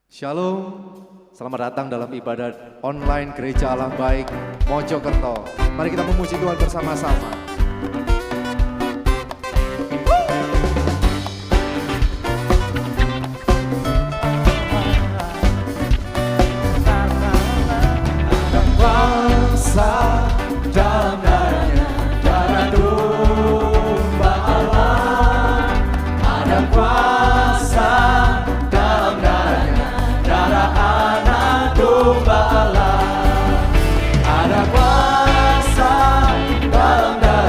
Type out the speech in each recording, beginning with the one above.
Shalom, selamat datang dalam ibadat online Gereja Allah Baik Mojokerto. Mari kita memuji Tuhan bersama-sama. Ada kuasa dalam darahnya, darah domba Allah. Ada kuasa dalam darahnya, darah anak domba Allah. Ada kuasa dalam darahnya.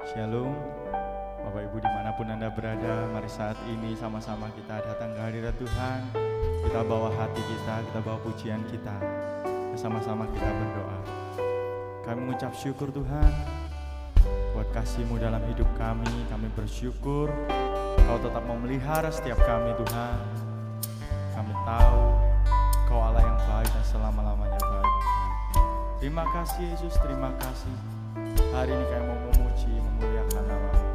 Shalom, Bapak Ibu dimanapun Anda berada, mari saat ini sama-sama kita datang ke hadirat Tuhan. Kita bawa hati kita bawa pujian kita, bersama-sama kita berdoa. Kami mengucap syukur Tuhan buat kasih-Mu dalam hidup kami bersyukur Kau tetap memelihara setiap kami Tuhan. Kami tahu Kau Allah yang baik dan selama-lamanya baik Tuhan. Terima kasih Yesus, terima kasih. Hari ini kami mau memuji, memuliakan nama-Mu.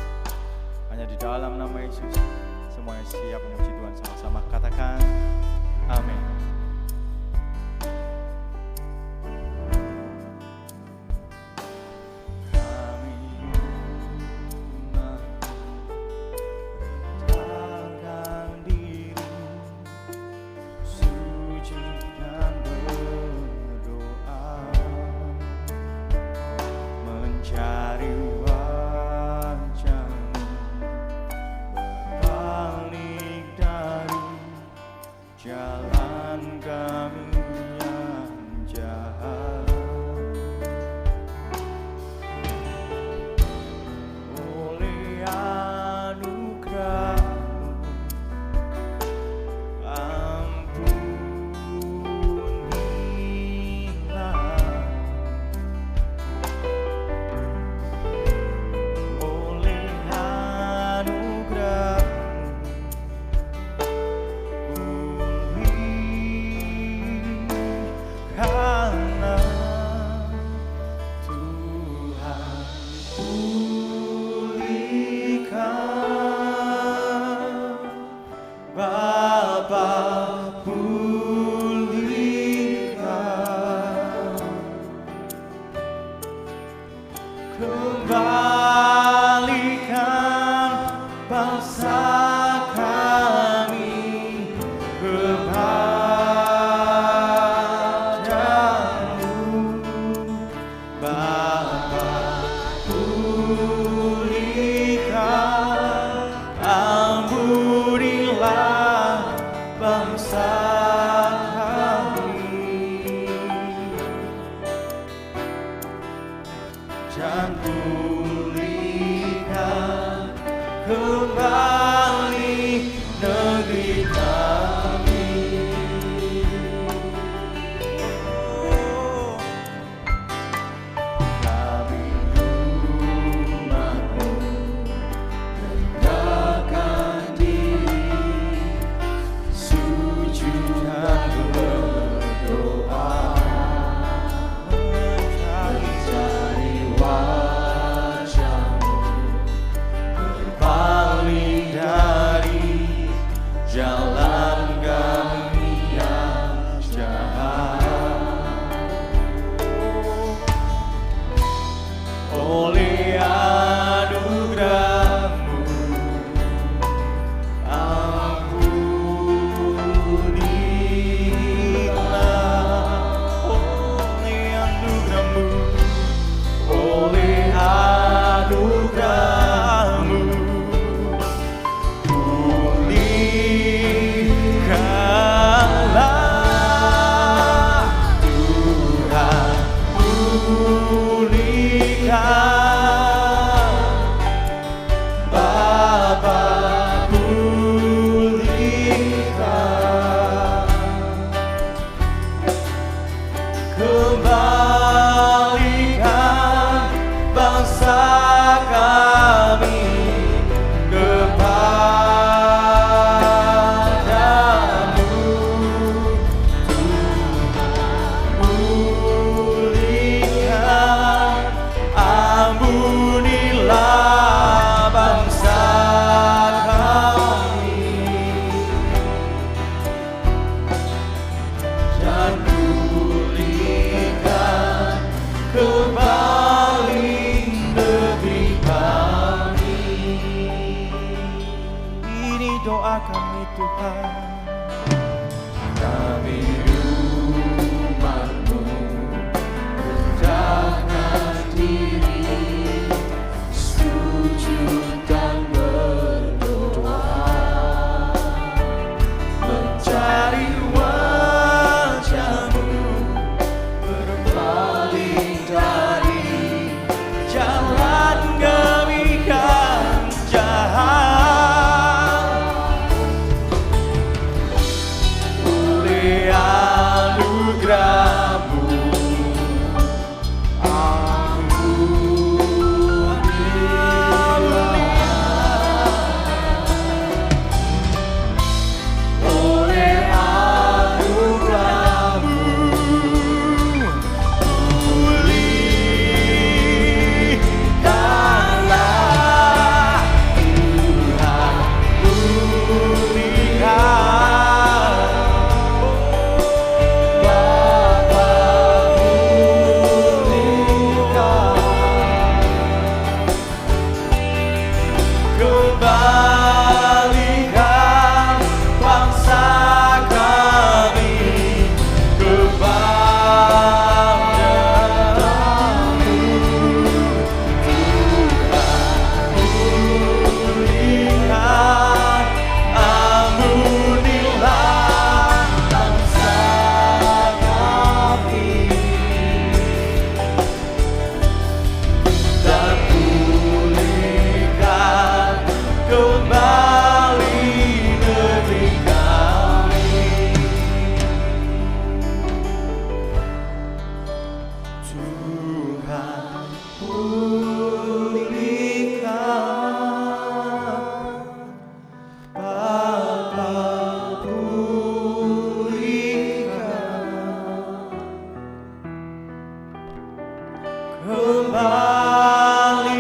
Hanya di dalam nama Yesus semuanya siap memuji Tuhan, sama-sama katakan amin. Jalan kami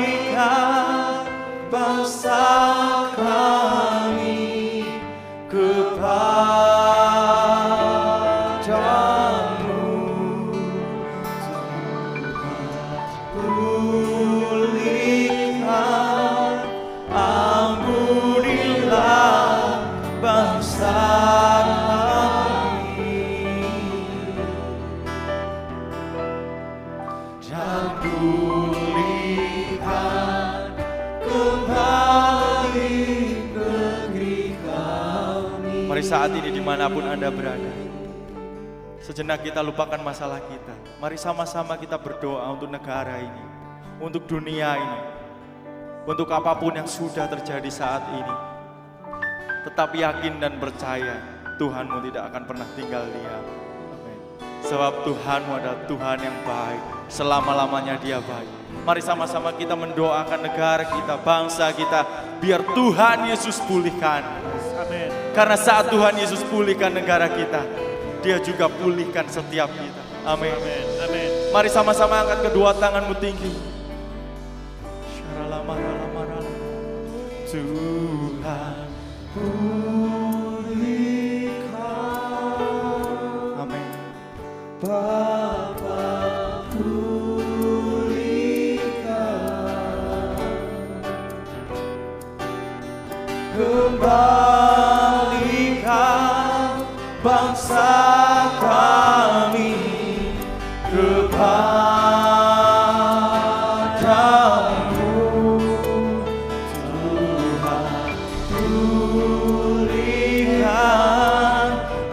Kembalikan bangsa kami kepadamu, pulihkan, ampunilah bangsa kami, dan pulihkan kembali negeri kami. Mari saat ini dimanapun Anda berada, sejenak kita lupakan masalah kita. Mari sama-sama kita berdoa untuk negara ini, untuk dunia ini, untuk apapun yang sudah terjadi saat ini. Tetap yakin dan percaya Tuhanmu tidak akan pernah tinggal diam. Amin. Sebab Tuhanmu adalah Tuhan yang baik, selama-lamanya Dia baik. Mari sama-sama kita mendoakan negara kita, bangsa kita, biar Tuhan Yesus pulihkan. Amin. Karena saat Tuhan Yesus pulihkan negara kita, Dia juga pulihkan setiap kita. Amin. Amin. Amin. Mari sama-sama angkat kedua tanganmu tinggi. Tuhan pulihkan. Amin. Bapa pulihkan. Kembalikan bangsa kami kepadamu, Tuhan pulihkan,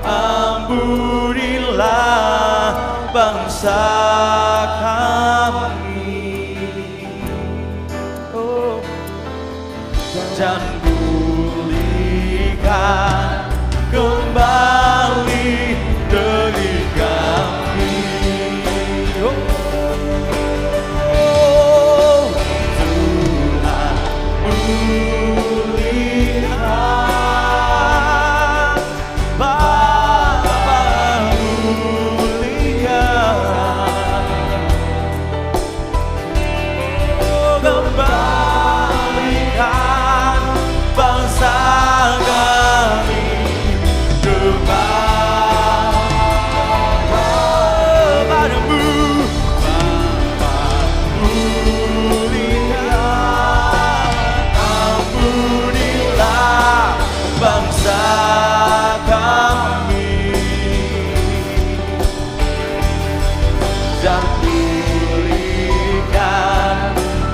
ampunilah bangsa kami, oh, dan pulihkan kembali negeri kami. Oh, Tuhan pulihkan, Bapa pulihkan, oh, kembalikan bangsa kami kepadamu, Bapa pulihkan, ampunilah bangsa kami, dan pulihkan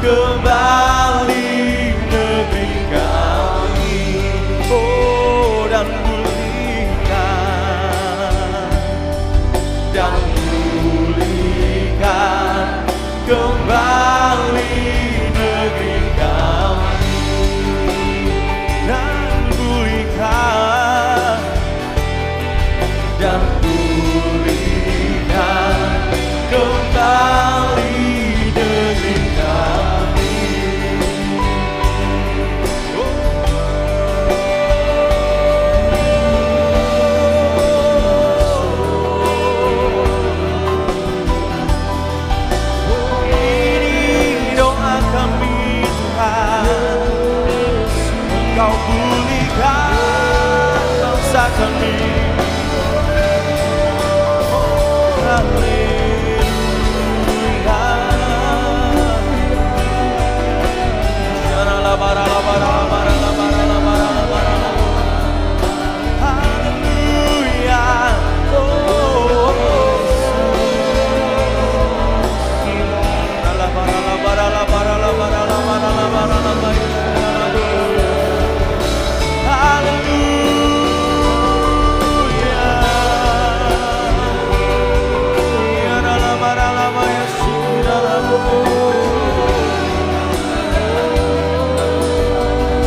kembali negeri kami, oh, dan pulihkan kembali negeri kami, dan pulihkan kembali negeri kami. Ini doa kami Tuhan, Engkau pulihkan bangsa kami.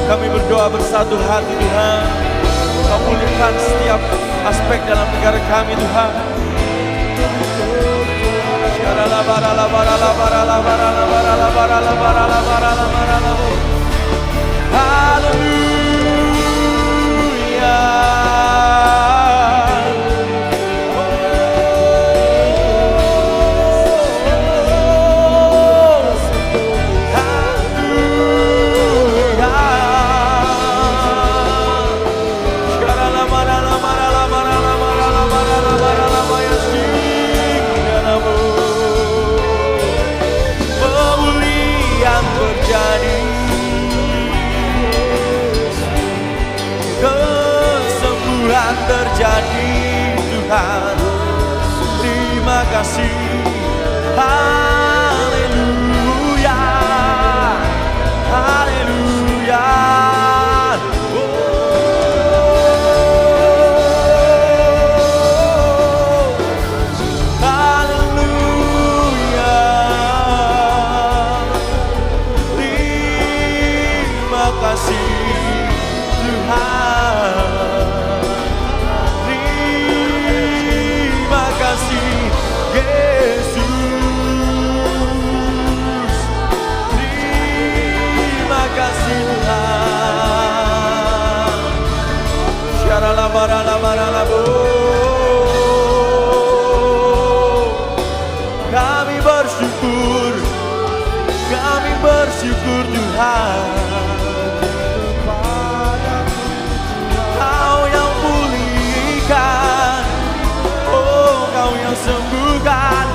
Kami berdoa bersatu hati Tuhan, Kau pulihkan setiap aspek dalam negara kami Tuhan. Pemulihan terjadi, kesembuhan terjadi Tuhan. Terima kasih. Haleluya, haleluya. Kami bersyukur, kami bersyukur Tuhan. Kau yang pulihkan, oh Kau yang sembuhkan,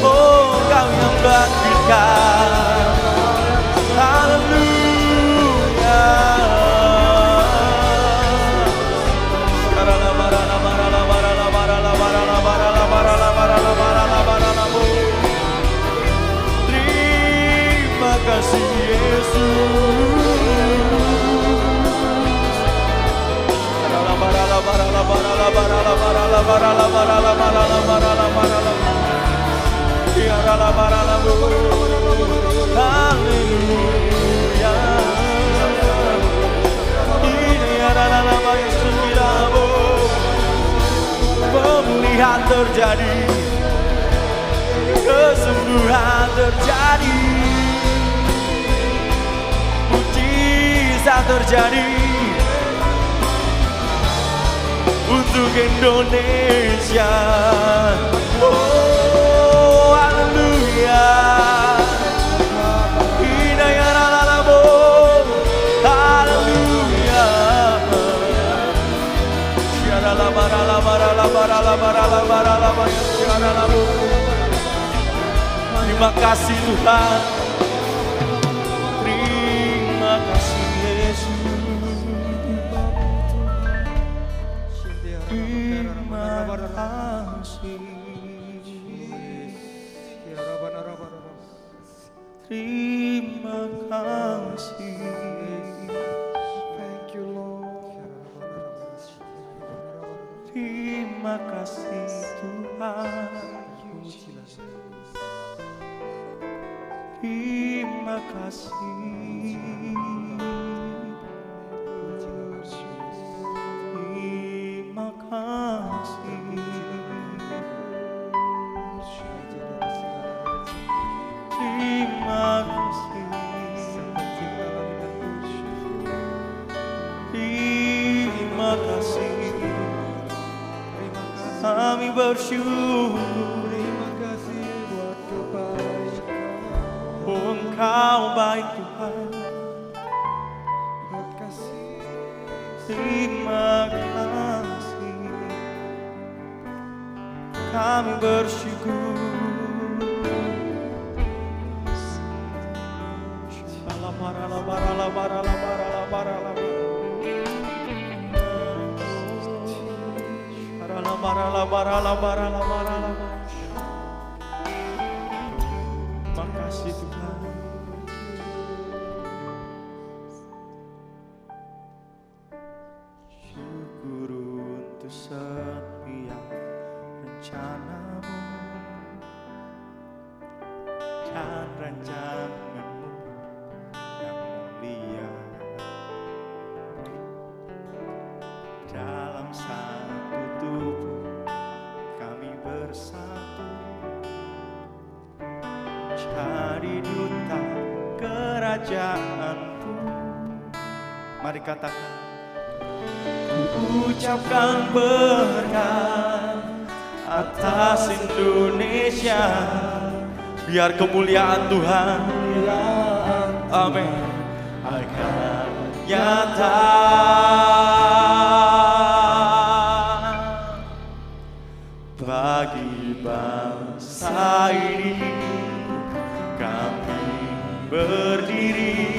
oh Kau yang bangkitkan. Haleluya. Terima kasih Yesus. Pemulihan terjadi, kesembuhan terjadi, mujizat terjadi untuk Indonesia. Oh, haleluya. Haleluya. Terima kasih Tuhan. Terima kasih Yesus. Terima kasih. Thank you Lord. Terima kasih Tuhan. Terima kasih. Terima kasih. Terima kasih. Terima kasih. Kami bersyukur. Terima kasih buat kebaikan. Oh, Engkau baik Tuhan. Buat kasih. Terima kasih. Kami bersyukur. Makasih Tuhan. Syukur untuk setiap rencanamu dan rancanganmu yang mulia dalam satu tubuh kami bersatu menjadi duta kerajaanmu. Mari katakan, ku ucapkan berkat atas Indonesia, biar kemuliaan Tuhan, amin, akan nyata. Bagi bangsa ini kami berdiri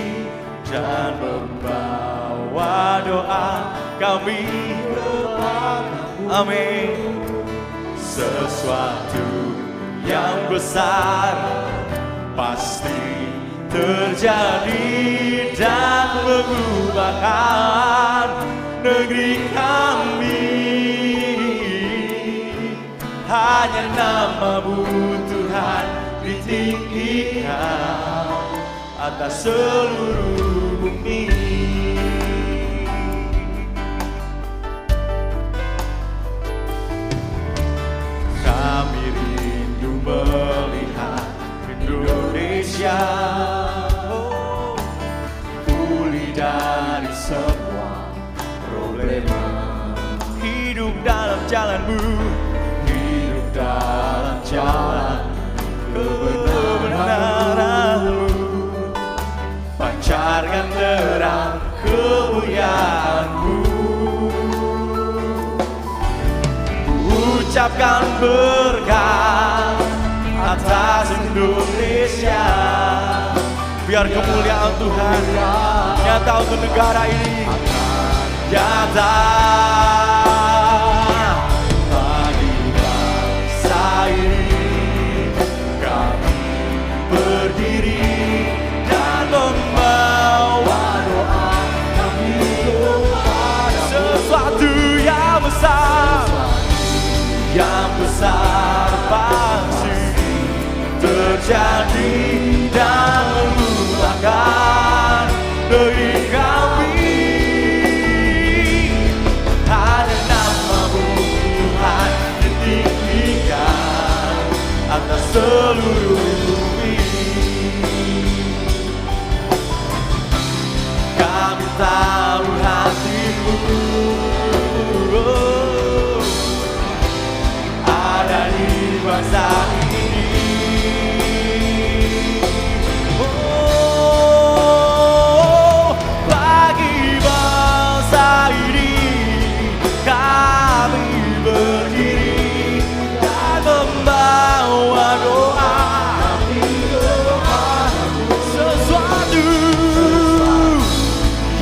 dan membawa doa kami kepadamu, amin. Sesuatu yang besar pasti terjadi dan mengubahkan negeri kami. Hanya nama-Mu Tuhan ditinggikan atas seluruh bumi. Kami rindu melihat Indonesia pulih dari semua problema. Hidup dalam jalan-Mu, hidup dalam jalan kebenaran-Mu, pancarkan terang kemuliaan-Mu. Ucapkan berkat atas Indonesia, biar kemuliaan Tuhan nyata untuk negara ini, nyata. Bagi bangsa ini kami berdiri dan membawa doa kami kepada sesuatu yang besar, yang besar pasti terjadi dan mengubahkan negeri kami. Hanya nama-Mu Tuhan ditinggikan atas seluruh bumi. Kami tahu hati-Mu ada di bangsa ini. Oh, bagi bangsa ini kami berdiri dan membawa doa kami kepadamu. Sesuatu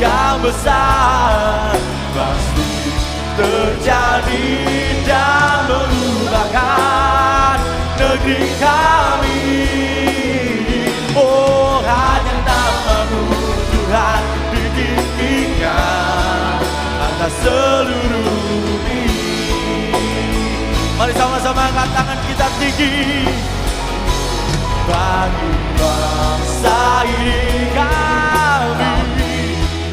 yang besar pasti terjadi dan mengubahkan negeri kami. Oh, hanya nama-Mu Tuhan ditinggikan atas seluruh bumi. Mari sama-sama angkat tangan kita tinggi. Bagi bangsa ini kami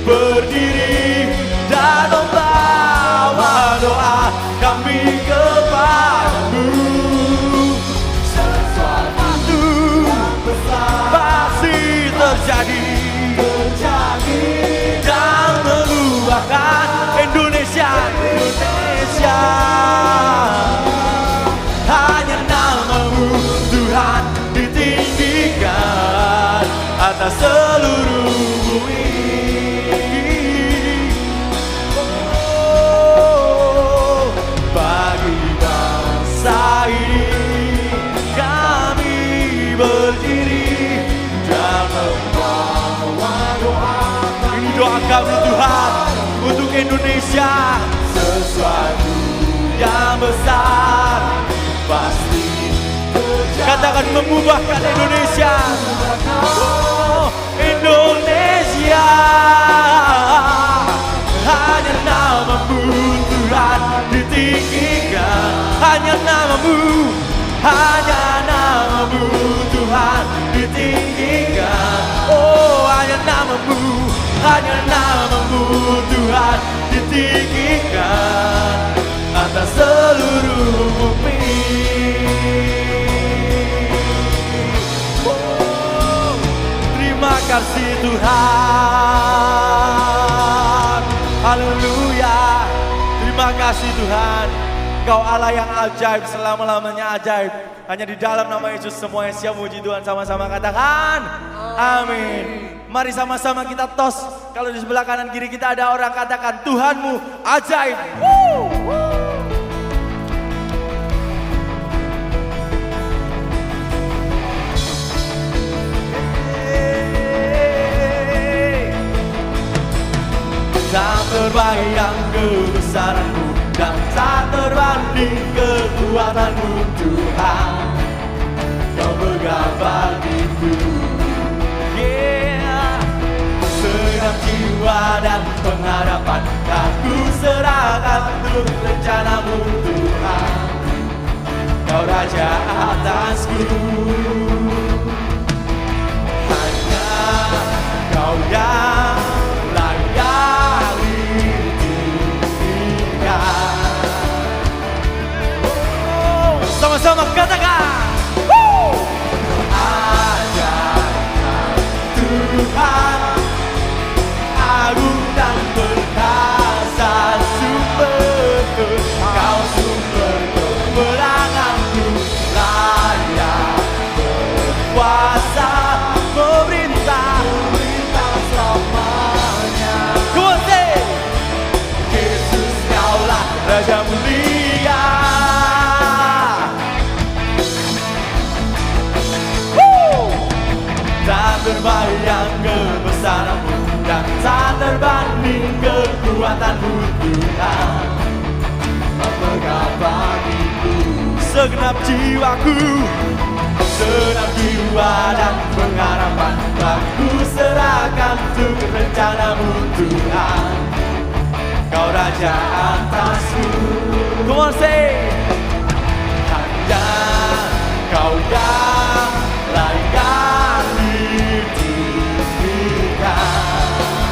berdiri dan membawa doa kami kepadamu. Sesuatu pasti terjadi dan mengubahkan Indonesia. Hanya nama-Mu Tuhan ditinggikan atas seluruh bumi. Kami berdiri dan membawa doa. Ini doa kami Tuhan untuk Indonesia. Sesuatu yang besar pasti katakan mengubahkan Indonesia. Oh, Indonesia, hanya nama-Mu Tuhan ditinggikan. Hanya nama-Mu, hanya nama-Mu Tuhan ditinggikan. Oh, hanya nama-Mu, hanya nama-Mu Tuhan ditinggikan atas seluruh bumi. Oh, kasih Tuhan. Haleluya. Terima kasih Tuhan. Engkau Allah yang ajaib, selama-lamanya ajaib. Hanya di dalam nama Yesus semua yang siap muji Tuhan sama-sama katakan amin. Mari sama-sama kita tos. Kalau di sebelah kanan kiri kita ada orang, katakan Tuhanmu ajaib. Tak terbayang kebesaran-Mu dan tak terbanding kekuatan-Mu Tuhan. Kau megah bagiku, yeah. Segenap jiwa dan pengharapan aku serahkan untuk rencana-Mu Tuhan. Kau Raja atasku, hanya Kau yang layak ditinggikan. Sama-sama katakan ajaib Tuhan, agung dan perkasa, sumber Kau sumber kemenanganku, layak berkuasa, memerintah selamanya. Come on, say Yesus Kaulah Raja mulia. Tak terbayang kebesaran-Mu dan tak terbanding kekuatan-Mu Tuhan. Megah bagiku, segenap jiwaku, segenap jiwa dan pengharapan aku serahkan untuk rencana-Mu Tuhan. Kau Raja atasku, come on say, hanya Kau yang layak ditinggikan.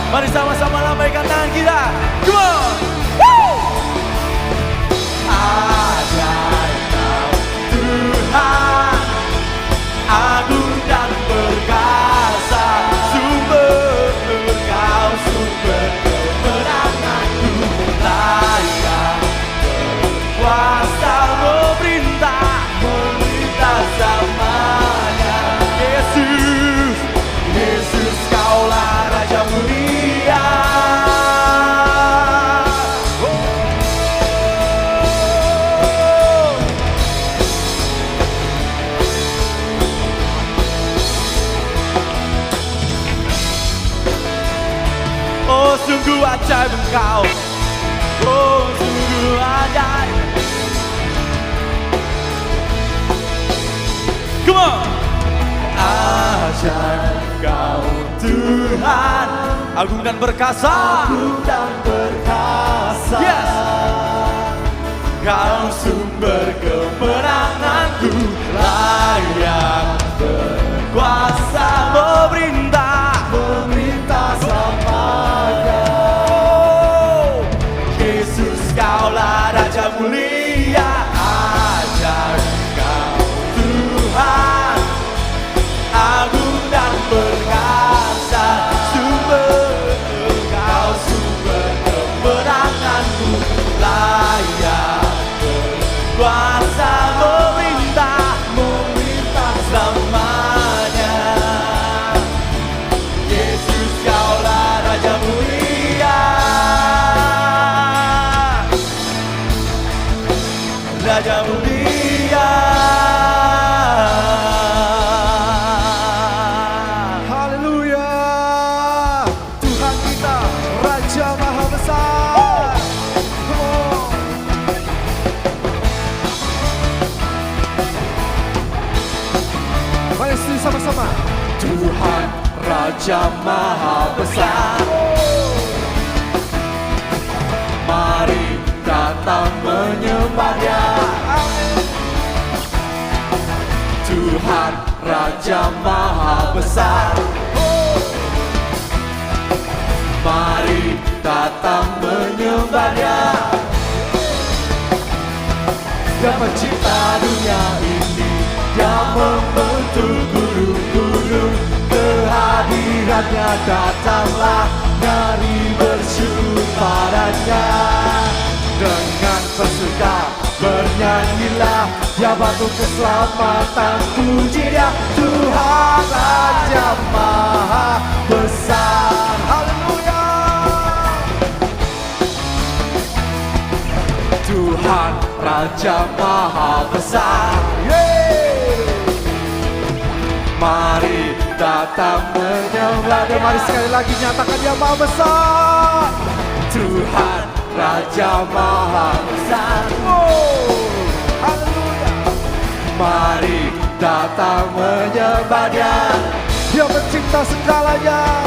Mari sama-sama lambaikan tangan kita. Come on. Woo! Ajaib Kau Tuhan, agung dan perkasa, sumber Kau sumber kemenanganku, layak berkuasa, memerintah selamanya. Yesus, Yesus Kaulah Raja mulia. Oh sungguh ajaib Engkau, oh sungguh ajaib. Come on. Ajaib Kau Tuhan, agung dan perkasa, agung dan perkasa. Yes. Kau sumber kemenanganku, layak berkuasa, memerintah selamanya. Oh, Yesus Kaulah Raja mulia. Ajaib Kau Tuhan, agung dan perkasa, sumber Kau sumber kemenanganku, layak berkuasa, memerintah selamanya. Yesus Kaulah Raja mulia, Raja mulia. Haleluya. Tuhan kita Raja Maha Besar. Come on. Mari sama-sama. Tuhan Raja Maha Besar, mari datang menyembah-Nya. Tuhan Raja Maha Besar, mari datang menyembah-Nya. Dia pencipta dunia ini, Dia membentuk gunung-gunung, kehadiran hadiratnya datanglah, mari bersyukur padanya. Dengan bersuka bernyanyilah, Dia batu keselamatan, puji Dia, Tuhan Raja Maha Besar. Haleluya. Tuhan Raja Maha Besar. Mari datang menyembah Dia. Mari sekali lagi nyatakan Dia Maha Besar. Tuhan Raja Maha Besar. Haleluya. Mari datang menyembah Dia. Dia pencipta segalanya,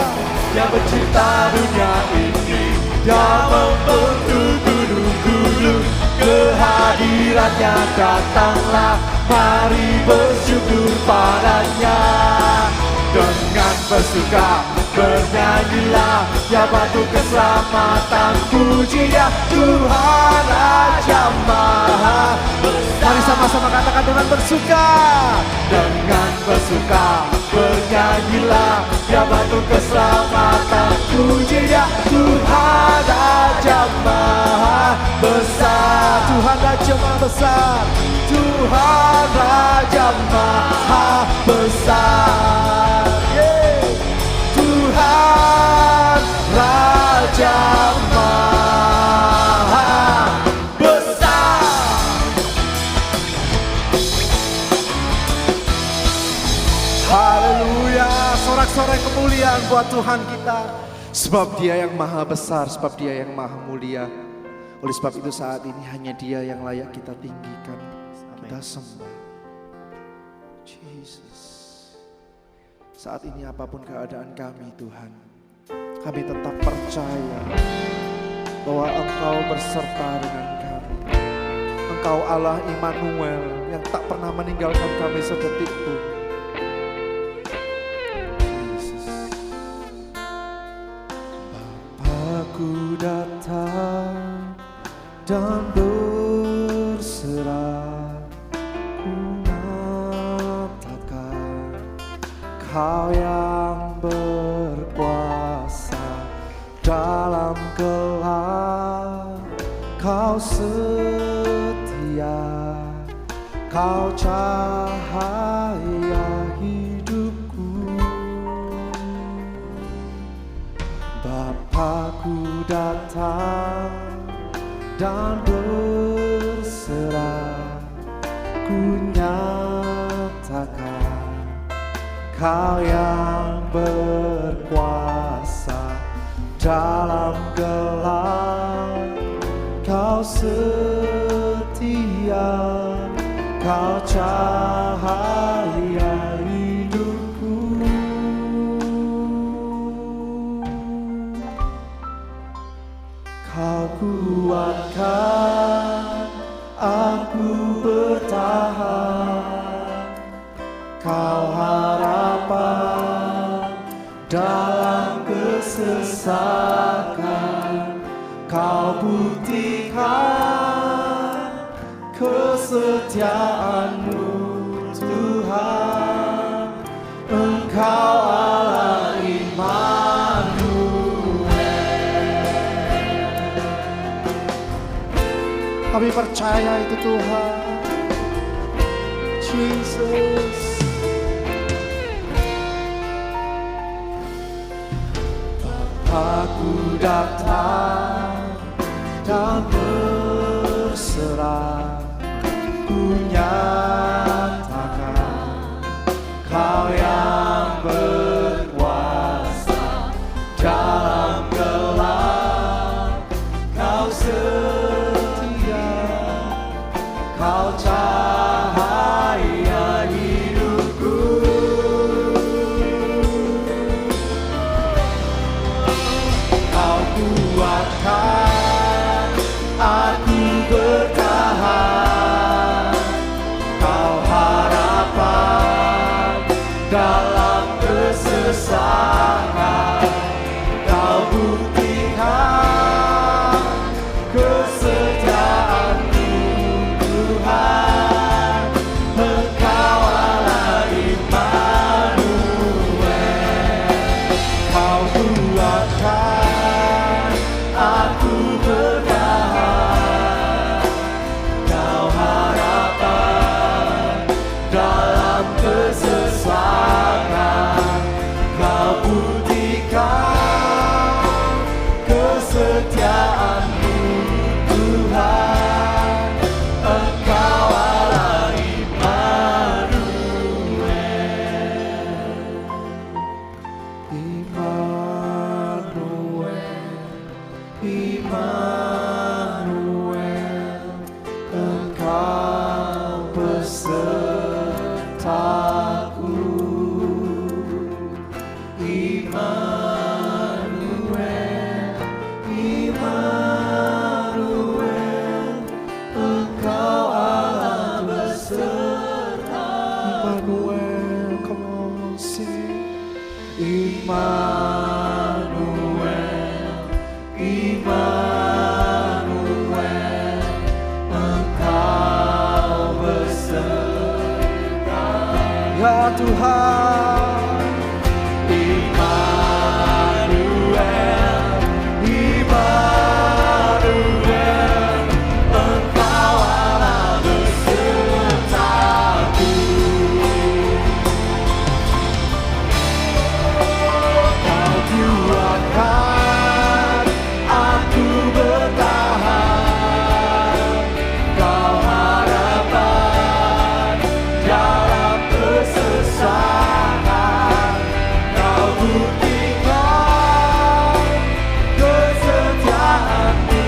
Dia pencipta dunia ini, Dia membentuk gunung-gunung. Kehadirannya datanglah, mari bersyukur padanya. Dengan bersuka bernyanyilah, Dia batu keselamatan, puji Dia, Tuhan Raja Maha Besar. Mari sama-sama katakan dengan bersuka. Dengan bersuka bernyanyilah, Dia batu keselamatan, puji Dia, Tuhan Raja Maha Besar. Tuhan Raja Maha Besar. Tuhan Raja Maha Besar. Tuhan Raja Maha Besar. Haleluya. Sorak-sorai kemuliaan buat Tuhan kita. Sebab Dia yang maha besar, sebab Dia yang maha mulia. Oleh sebab itu saat ini hanya Dia yang layak kita tinggikan, kita sembah. Jesus. Saat ini apapun keadaan kami Tuhan, kami tetap percaya bahwa Engkau berserta dengan kami. Engkau Allah Immanuel yang tak pernah meninggalkan kami sedetik pun. Yesus. Bapakku datang dan berserah, Kau yang berkuasa dalam gelap, Kau setia, Kau cahaya hidupku. Bapakku datang dan berserah, ku nyatakan Kau yang berkuasa dalam gelap, Kau setia, Kau cahaya hidupku. Kau kuatkan aku bertahan, Kau harapan dalam kesesakan, Kau buktikan kesetiaan-Mu Tuhan. Engkau Allah Immanuel. Kami percaya itu Tuhan. Jesus. Aku datang dan berserah, ku nyatakan Kau yang berkuasa dalam gelap, Kau setia, Kau cahaya hidupku. Kuatkan aku bertahan, Kau harapan dalam kesesakan, Kau buktikan kesetiaan-Mu Tuhan. Engkau Allah Immanuel. Ya Tuhan, Immanuel, Immanuel, Engkau Allah besertaku. Kau kuatkan aku bertahan, Kau harapan dalam kesesakan, Kau buktikan kesetiaan-Mu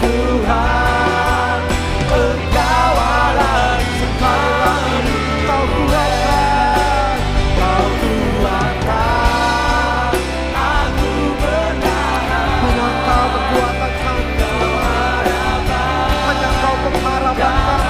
Tuhan. Engkau Allah sekali, Kau kuatkan aku bertahan. Hanya Kau kekuatan kami, hanya Kau pengharapan kami.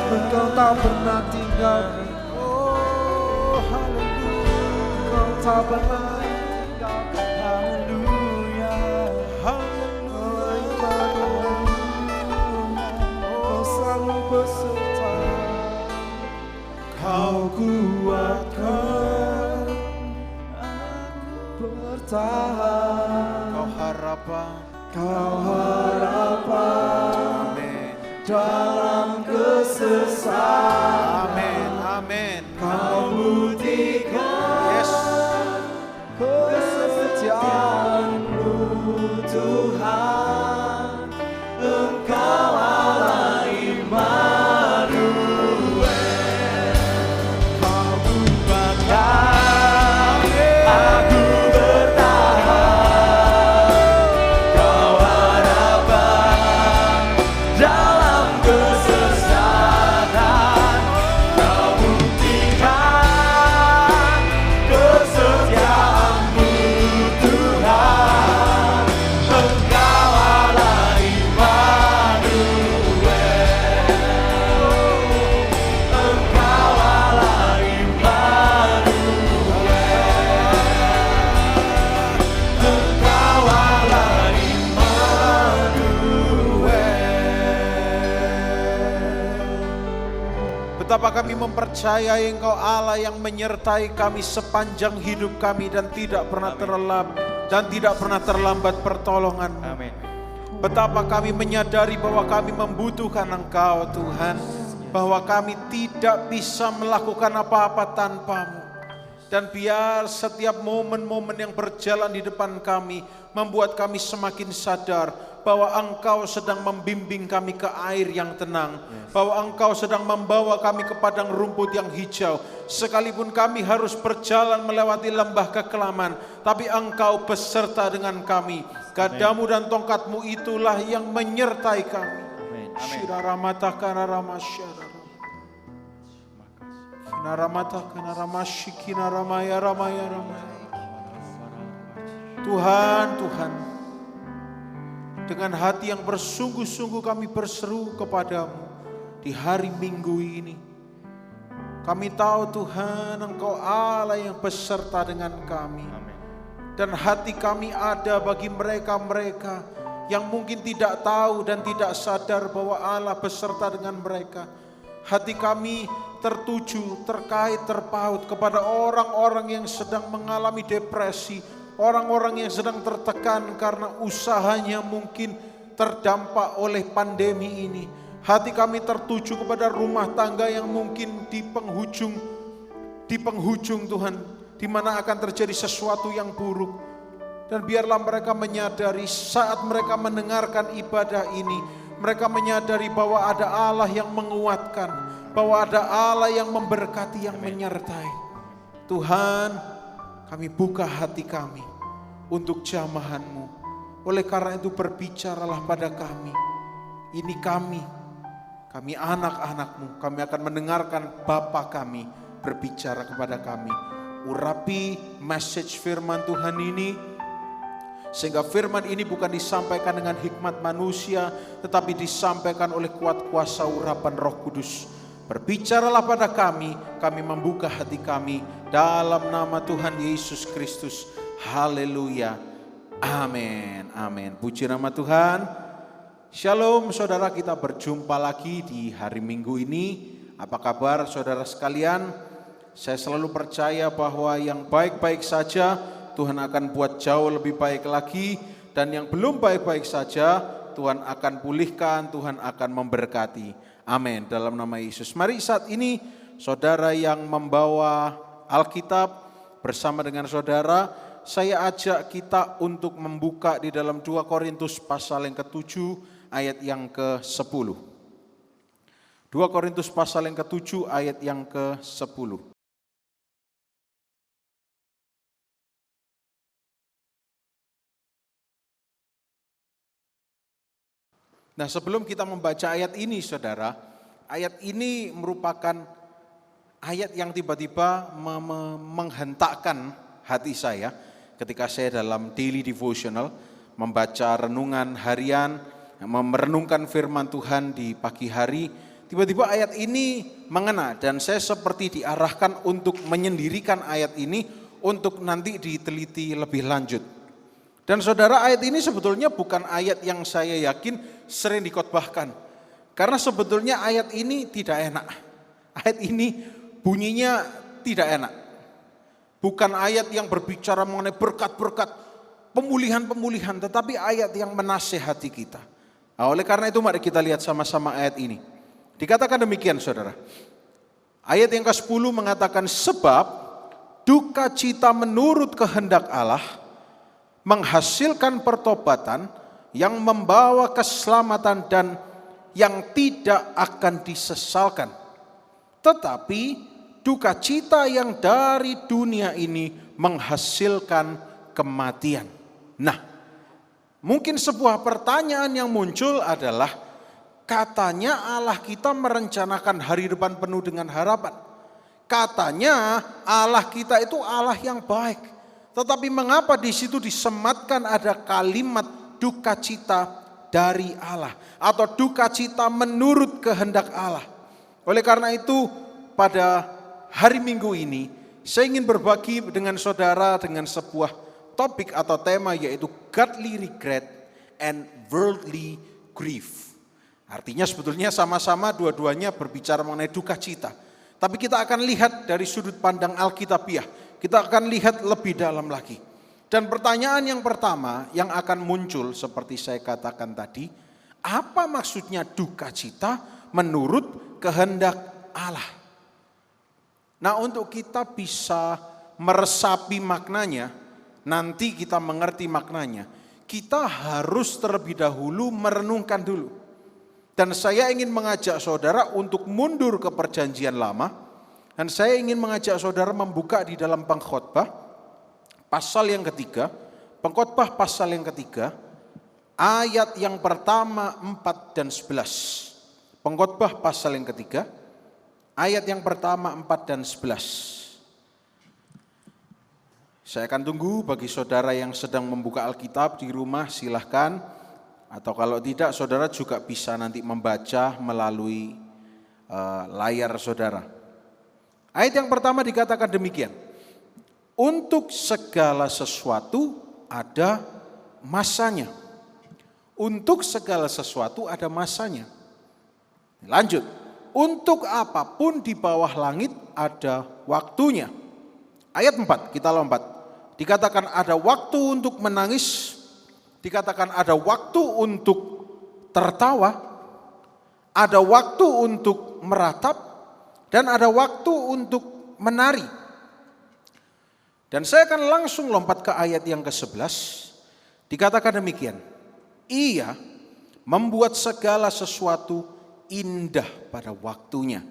Engkau tak pernah tinggalkan, Engkau tak pernah tinggalkan. Haleluya, Immanuel, Kau selalu beserta. Kau kuatkan aku bertahan, Kau harapan dalam kesesakan. Amin. Kau buktikan kesetiaan-Mu Tuhan. Engkau Allah Immanuel. Kau kuatkan aku bertahan, Kau harapan dalam kesesakan, Kau buktikan kesetiaan-Mu Tuhan. Engkau Allah Immanuel, Engkau Allah Immanuel, Engkau Allah Immanuel. Betapa kami mempercayai Engkau Allah yang menyertai kami sepanjang hidup kami dan tidak pernah terlambat pertolongan-Mu. Amin. Betapa kami menyadari bahwa kami membutuhkan Engkau Tuhan, bahwa kami tidak bisa melakukan apa-apa tanpa-Mu. Dan biar setiap momen-momen yang berjalan di depan kami membuat kami semakin sadar bahwa Engkau sedang membimbing kami ke air yang tenang, bahwa Engkau sedang membawa kami ke padang rumput yang hijau. Sekalipun kami harus berjalan melewati lembah kekelaman, tapi Engkau beserta dengan kami. Gadamu dan tongkat-Mu itulah yang menyertai kami. Amin. Tuhan, dengan hati yang bersungguh-sungguh kami berseru kepadamu di hari Minggu ini. Kami tahu Tuhan, Engkau Allah yang beserta dengan kami. Amin. Dan hati kami ada bagi mereka-mereka yang mungkin tidak tahu dan tidak sadar bahwa Allah beserta dengan mereka. Hati kami tertuju, terpaut kepada orang-orang yang sedang mengalami depresi, orang-orang yang sedang tertekan karena usahanya mungkin terdampak oleh pandemi ini. Hati kami tertuju kepada rumah tangga yang mungkin di penghujung Tuhan, di mana akan terjadi sesuatu yang buruk. Dan biarlah mereka menyadari saat mereka mendengarkan ibadah ini, mereka menyadari bahwa ada Allah yang menguatkan, bahwa ada Allah yang memberkati, yang menyertai. Tuhan, kami buka hati kami untuk jamahan-Mu. Oleh karena itu berbicaralah pada kami. Ini kami anak-anak-Mu, kami akan mendengarkan Bapa kami berbicara kepada kami. Urapi message firman Tuhan ini, sehingga firman ini bukan disampaikan dengan hikmat manusia, tetapi disampaikan oleh kuat kuasa urapan Roh Kudus. Berbicaralah pada kami membuka hati kami dalam nama Tuhan Yesus Kristus. Haleluya. Amin. Amin. Puji nama Tuhan. Shalom saudara, kita berjumpa lagi di hari Minggu ini. Apa kabar saudara sekalian? Saya selalu percaya bahwa yang baik-baik saja Tuhan akan buat jauh lebih baik lagi, dan yang belum baik-baik saja Tuhan akan pulihkan, Tuhan akan memberkati. Amin. Dalam nama Yesus. Mari saat ini saudara yang membawa Alkitab bersama dengan saudara, saya ajak kita untuk membuka di dalam 2 Korintus pasal yang ke-7 ayat yang ke-10. 2 Korintus pasal yang ke-7 ayat yang ke-10. Nah, sebelum kita membaca ayat ini saudara, ayat ini merupakan ayat yang tiba-tiba menghentakkan hati saya ketika saya dalam daily devotional membaca renungan harian, merenungkan firman Tuhan di pagi hari. Tiba-tiba ayat ini mengena dan saya seperti diarahkan untuk menyendirikan ayat ini untuk nanti diteliti lebih lanjut. Dan saudara, ayat ini sebetulnya bukan ayat yang saya yakin sering dikhotbahkan. Karena sebetulnya ayat ini tidak enak. Ayat ini bunyinya tidak enak. Bukan ayat yang berbicara mengenai berkat-berkat, pemulihan-pemulihan, tetapi ayat yang menasehati kita. Nah, oleh karena itu mari kita lihat sama-sama ayat ini. Dikatakan demikian saudara. Ayat yang ke-10 mengatakan, sebab duka cita menurut kehendak Allah menghasilkan pertobatan yang membawa keselamatan dan yang tidak akan disesalkan. Tetapi duka cita yang dari dunia ini menghasilkan kematian. Nah, mungkin sebuah pertanyaan yang muncul adalah, katanya Allah kita merencanakan hari depan penuh dengan harapan. Katanya Allah kita itu Allah yang baik. Tetapi mengapa di situ disematkan ada kalimat duka cita dari Allah atau duka cita menurut kehendak Allah? Oleh karena itu pada hari Minggu ini saya ingin berbagi dengan saudara dengan sebuah topik atau tema, yaitu godly regret and worldly grief. Artinya sebetulnya sama-sama dua-duanya berbicara mengenai duka cita. Tapi kita akan lihat dari sudut pandang Alkitabiah. Kita akan lihat lebih dalam lagi. Dan pertanyaan yang pertama yang akan muncul seperti saya katakan tadi, apa maksudnya duka cita menurut kehendak Allah? Nah, untuk kita bisa meresapi maknanya, nanti kita mengerti maknanya, kita harus terlebih dahulu merenungkan dulu. Dan saya ingin mengajak saudara untuk mundur ke perjanjian lama. Dan saya ingin mengajak saudara membuka di dalam Pengkhotbah pasal yang ketiga. Pengkhotbah pasal yang ketiga, ayat yang pertama 4 dan 11. Pengkhotbah pasal yang ketiga, ayat yang pertama 4 dan 11. Saya akan tunggu bagi saudara yang sedang membuka Alkitab di rumah, silahkan. Atau kalau tidak, saudara juga bisa nanti membaca melalui layar saudara. Ayat yang pertama dikatakan demikian. Untuk segala sesuatu ada masanya. Untuk segala sesuatu ada masanya. Lanjut. Untuk apapun di bawah langit ada waktunya. Ayat 4, kita lompat. Dikatakan ada waktu untuk menangis, dikatakan ada waktu untuk tertawa, ada waktu untuk meratap, dan ada waktu untuk menari. Dan saya akan langsung lompat ke ayat yang ke-11. Dikatakan demikian. Ia membuat segala sesuatu indah pada waktunya.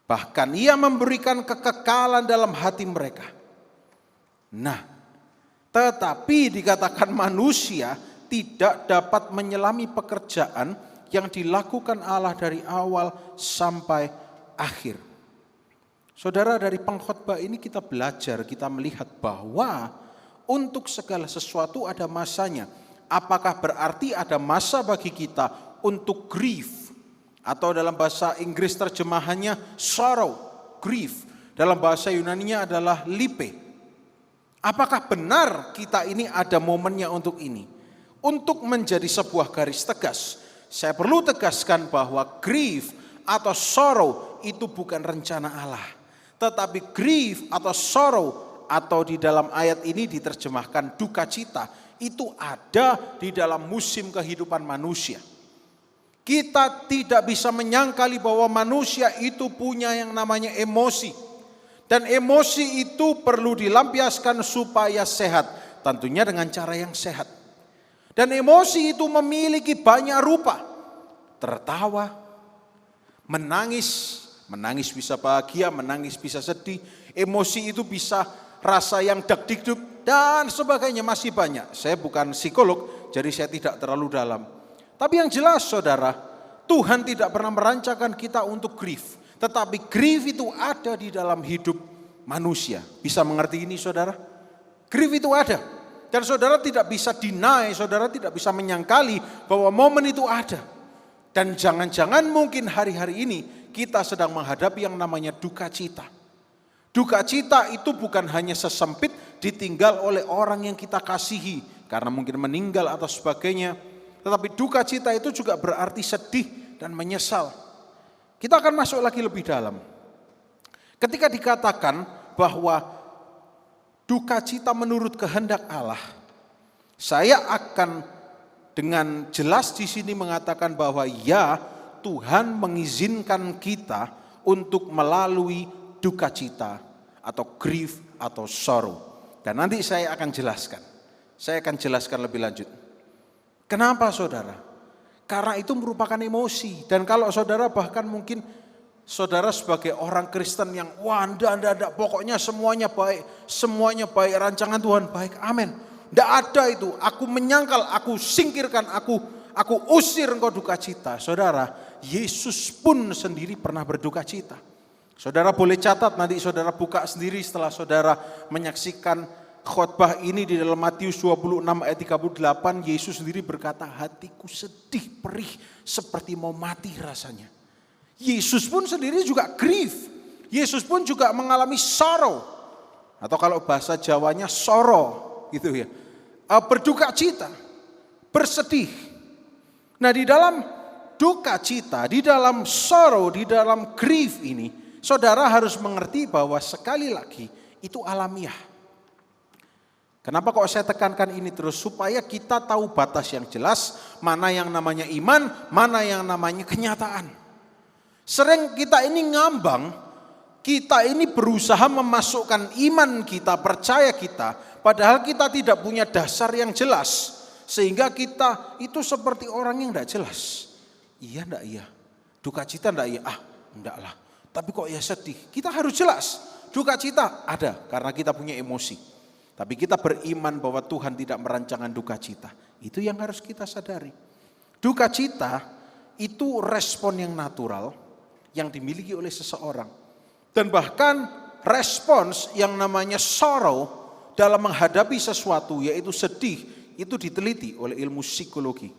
Bahkan ia memberikan kekekalan dalam hati mereka. Nah, tetapi dikatakan manusia tidak dapat menyelami pekerjaan yang dilakukan Allah dari awal sampai akhir. Saudara, dari pengkhotbah ini kita belajar, kita melihat bahwa untuk segala sesuatu ada masanya. Apakah berarti ada masa bagi kita untuk grief? Atau dalam bahasa Inggris terjemahannya sorrow, grief. Dalam bahasa Yunaninya adalah lipe. Apakah benar kita ini ada momennya untuk ini? Untuk menjadi sebuah garis tegas, saya perlu tegaskan bahwa grief atau sorrow itu bukan rencana Allah. Tetapi grief atau sorrow atau di dalam ayat ini diterjemahkan duka cita, itu ada di dalam musim kehidupan manusia. Kita tidak bisa menyangkali bahwa manusia itu punya yang namanya emosi. Dan emosi itu perlu dilampiaskan supaya sehat. Tentunya dengan cara yang sehat. Dan emosi itu memiliki banyak rupa. Tertawa, menangis. Menangis bisa bahagia, menangis bisa sedih. Emosi itu bisa rasa yang dak-dikduk dan sebagainya, masih banyak. Saya bukan psikolog, jadi saya tidak terlalu dalam. Tapi yang jelas saudara, Tuhan tidak pernah merancangkan kita untuk grief. Tetapi grief itu ada di dalam hidup manusia. Bisa mengerti ini saudara? Grief itu ada. Dan saudara tidak bisa deny, saudara tidak bisa menyangkali bahwa momen itu ada. Dan jangan-jangan mungkin hari-hari ini kita sedang menghadapi yang namanya duka cita. Duka cita itu bukan hanya sesempit ditinggal oleh orang yang kita kasihi. Karena mungkin meninggal atau sebagainya. Tetapi duka cita itu juga berarti sedih dan menyesal. Kita akan masuk lagi lebih dalam. Ketika dikatakan bahwa duka cita menurut kehendak Allah, saya akan dengan jelas di sini mengatakan bahwa ya, Tuhan mengizinkan kita untuk melalui duka cita atau grief atau sorrow. Dan nanti saya akan jelaskan. Saya akan jelaskan lebih lanjut. Kenapa saudara? Karena itu merupakan emosi. Dan kalau saudara bahkan mungkin saudara sebagai orang Kristen yang wah enggak, pokoknya semuanya baik, rancangan Tuhan baik, amin. Enggak ada itu, aku menyangkal, aku singkirkan, aku usir engkau duka cita. Saudara, Yesus pun sendiri pernah berduka cita. Saudara boleh catat, nanti saudara buka sendiri setelah saudara menyaksikan khotbah ini di dalam Matius 26 ayat 38, Yesus sendiri berkata, hatiku sedih, perih, seperti mau mati rasanya. Yesus pun sendiri juga grief. Yesus pun juga mengalami sorrow. Atau kalau bahasa Jawanya sorrow gitu ya. Berduka cita, bersedih. Nah di dalam duka cita, di dalam sorrow, di dalam grief ini, saudara harus mengerti bahwa sekali lagi itu alamiah. Kenapa kok saya tekankan ini terus? Supaya kita tahu batas yang jelas, mana yang namanya iman, mana yang namanya kenyataan. Sering kita ini ngambang, kita ini berusaha memasukkan iman kita, percaya kita, padahal kita tidak punya dasar yang jelas. Sehingga kita itu seperti orang yang tidak jelas. Iya enggak iya? Duka cita enggak iya? Enggak lah. Tapi kok ya sedih? Kita harus jelas. Duka cita ada karena kita punya emosi. Tapi kita beriman bahwa Tuhan tidak merancangkan duka cita. Itu yang harus kita sadari. Duka cita itu respon yang natural yang dimiliki oleh seseorang. Dan bahkan respons yang namanya sorrow dalam menghadapi sesuatu yaitu sedih itu diteliti oleh ilmu psikologi.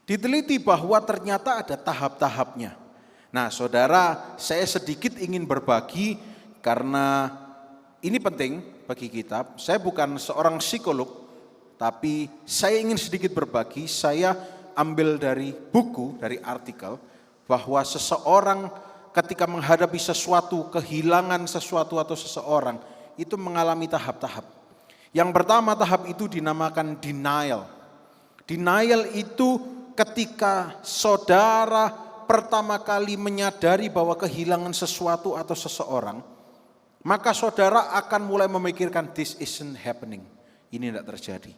Diteliti bahwa ternyata ada tahap-tahapnya. Nah saudara, saya sedikit ingin berbagi karena ini penting bagi kita. Saya bukan seorang psikolog, Tapi saya ingin sedikit berbagi, saya ambil dari buku, dari artikel, bahwa seseorang ketika menghadapi sesuatu, kehilangan sesuatu atau seseorang, itu mengalami tahap-tahap. Yang pertama tahap itu dinamakan denial. Denial itu ketika saudara pertama kali menyadari bahwa kehilangan sesuatu atau seseorang, maka saudara akan mulai memikirkan this isn't happening. Ini tidak terjadi.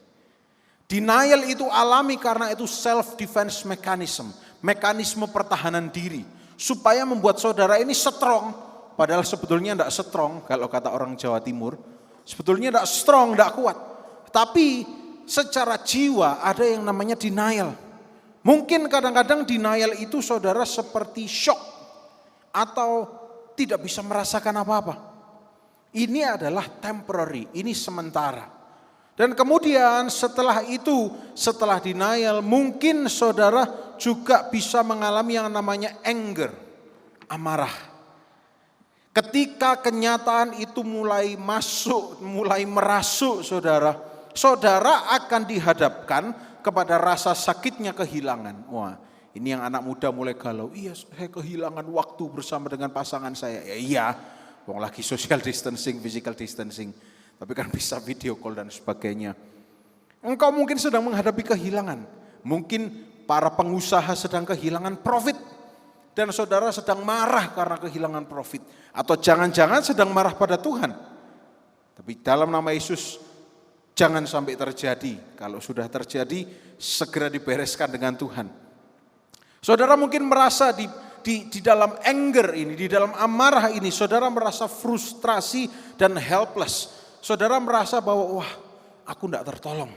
Denial itu alami karena itu self defense mechanism, mekanisme pertahanan diri, supaya membuat saudara ini strong, padahal sebetulnya tidak strong kalau kata orang Jawa Timur. Sebetulnya tidak strong, tidak kuat. Tapi secara jiwa ada yang namanya denial. Mungkin kadang-kadang denial itu saudara seperti shock atau tidak bisa merasakan apa-apa. Ini adalah temporary, ini sementara. Dan kemudian setelah itu, setelah denial, mungkin saudara juga bisa mengalami yang namanya anger, amarah. Ketika kenyataan itu mulai masuk, mulai merasuk saudara, saudara akan dihadapkan kepada rasa sakitnya kehilangan. Wah, ini yang anak muda mulai galau, iya saya kehilangan waktu bersama dengan pasangan saya. Ya iya, wong lagi social distancing, physical distancing. Tapi kan bisa video call dan sebagainya. Engkau mungkin sedang menghadapi kehilangan. Mungkin para pengusaha sedang kehilangan profit. Dan saudara sedang marah karena kehilangan profit. Atau jangan-jangan sedang marah pada Tuhan. Tapi dalam nama Yesus, jangan sampai terjadi. Kalau sudah terjadi, segera dibereskan dengan Tuhan. Saudara mungkin merasa di dalam anger ini, di dalam amarah ini, saudara merasa frustrasi dan helpless. Saudara merasa bahwa wah, aku tidak tertolong.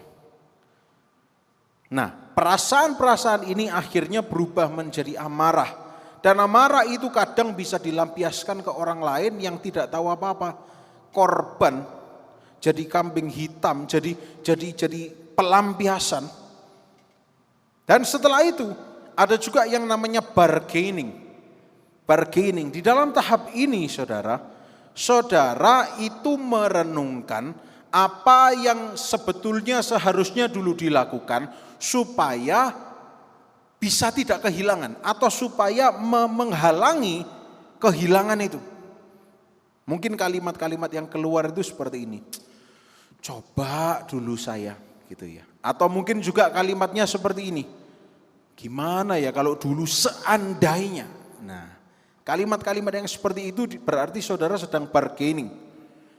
Nah, perasaan-perasaan ini akhirnya berubah menjadi amarah. Dan amarah itu kadang bisa dilampiaskan ke orang lain yang tidak tahu apa-apa. Korban, jadi kambing hitam, jadi pelampiasan. Dan setelah itu ada juga yang namanya bargaining. Bargaining, di dalam tahap ini saudara itu merenungkan apa yang sebetulnya seharusnya dulu dilakukan supaya bisa tidak kehilangan atau supaya menghalangi kehilangan itu. Mungkin kalimat-kalimat yang keluar itu seperti ini. Coba dulu saya gitu ya. Atau mungkin juga kalimatnya seperti ini. Gimana ya kalau dulu seandainya. Nah, kalimat-kalimat yang seperti itu berarti saudara sedang bargaining.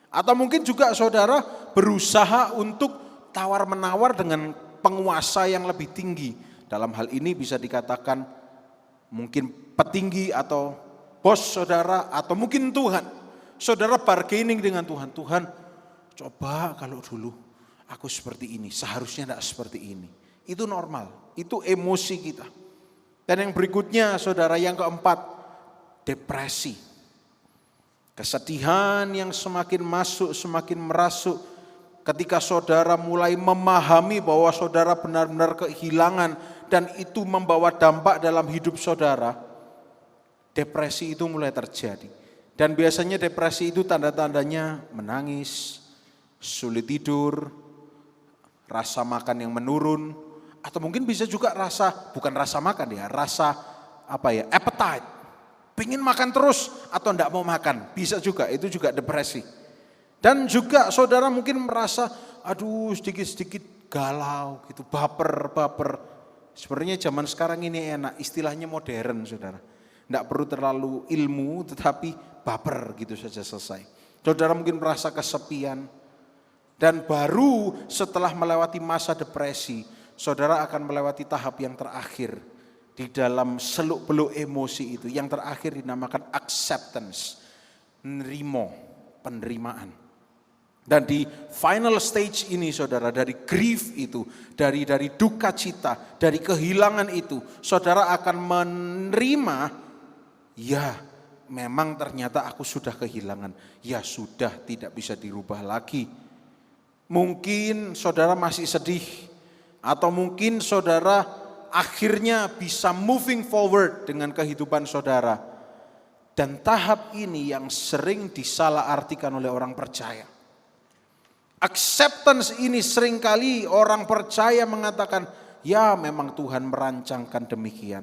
Atau mungkin juga saudara berusaha untuk tawar-menawar dengan penguasa yang lebih tinggi. Dalam hal ini bisa dikatakan mungkin petinggi atau bos saudara atau mungkin Tuhan. Saudara bargaining dengan Tuhan. Tuhan, coba kalau dulu aku seperti ini, seharusnya tidak seperti ini. Itu normal, itu emosi kita. Dan yang berikutnya saudara, yang keempat, depresi. Kesedihan yang semakin masuk, semakin merasuk. Ketika saudara mulai memahami bahwa saudara benar-benar kehilangan dan itu membawa dampak dalam hidup saudara, depresi itu mulai terjadi. Dan biasanya depresi itu tanda-tandanya menangis, sulit tidur, rasa makan yang menurun, atau mungkin bisa juga bukan rasa makan ya, appetite. Pengen makan terus atau enggak mau makan, bisa juga, itu juga depresi. Dan juga saudara mungkin merasa, aduh sedikit-sedikit galau gitu, baper. Sebenarnya zaman sekarang ini enak, istilahnya modern saudara. Tidak perlu terlalu ilmu tetapi baper gitu saja selesai. Saudara mungkin merasa kesepian. Dan baru setelah melewati masa depresi, saudara akan melewati tahap yang terakhir. Di dalam seluk-beluk emosi itu, yang terakhir dinamakan acceptance, penerimaan. Dan di final stage ini saudara, dari grief itu, dari duka cita, dari kehilangan itu, saudara akan menerima, ya memang ternyata aku sudah kehilangan, ya sudah tidak bisa dirubah lagi. Mungkin saudara masih sedih, atau mungkin saudara akhirnya bisa moving forward dengan kehidupan saudara. Dan tahap ini yang sering disalahartikan oleh orang percaya. Acceptance ini seringkali orang percaya mengatakan, ya memang Tuhan merancangkan demikian.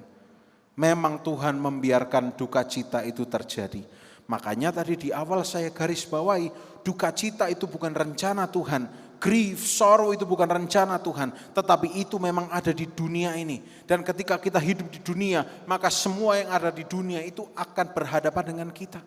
Memang Tuhan membiarkan duka cita itu terjadi. Makanya tadi di awal saya garis bawahi, duka cita itu bukan rencana Tuhan. Grief, sorrow itu bukan rencana Tuhan. Tetapi itu memang ada di dunia ini. Dan ketika kita hidup di dunia, maka semua yang ada di dunia itu akan berhadapan dengan kita.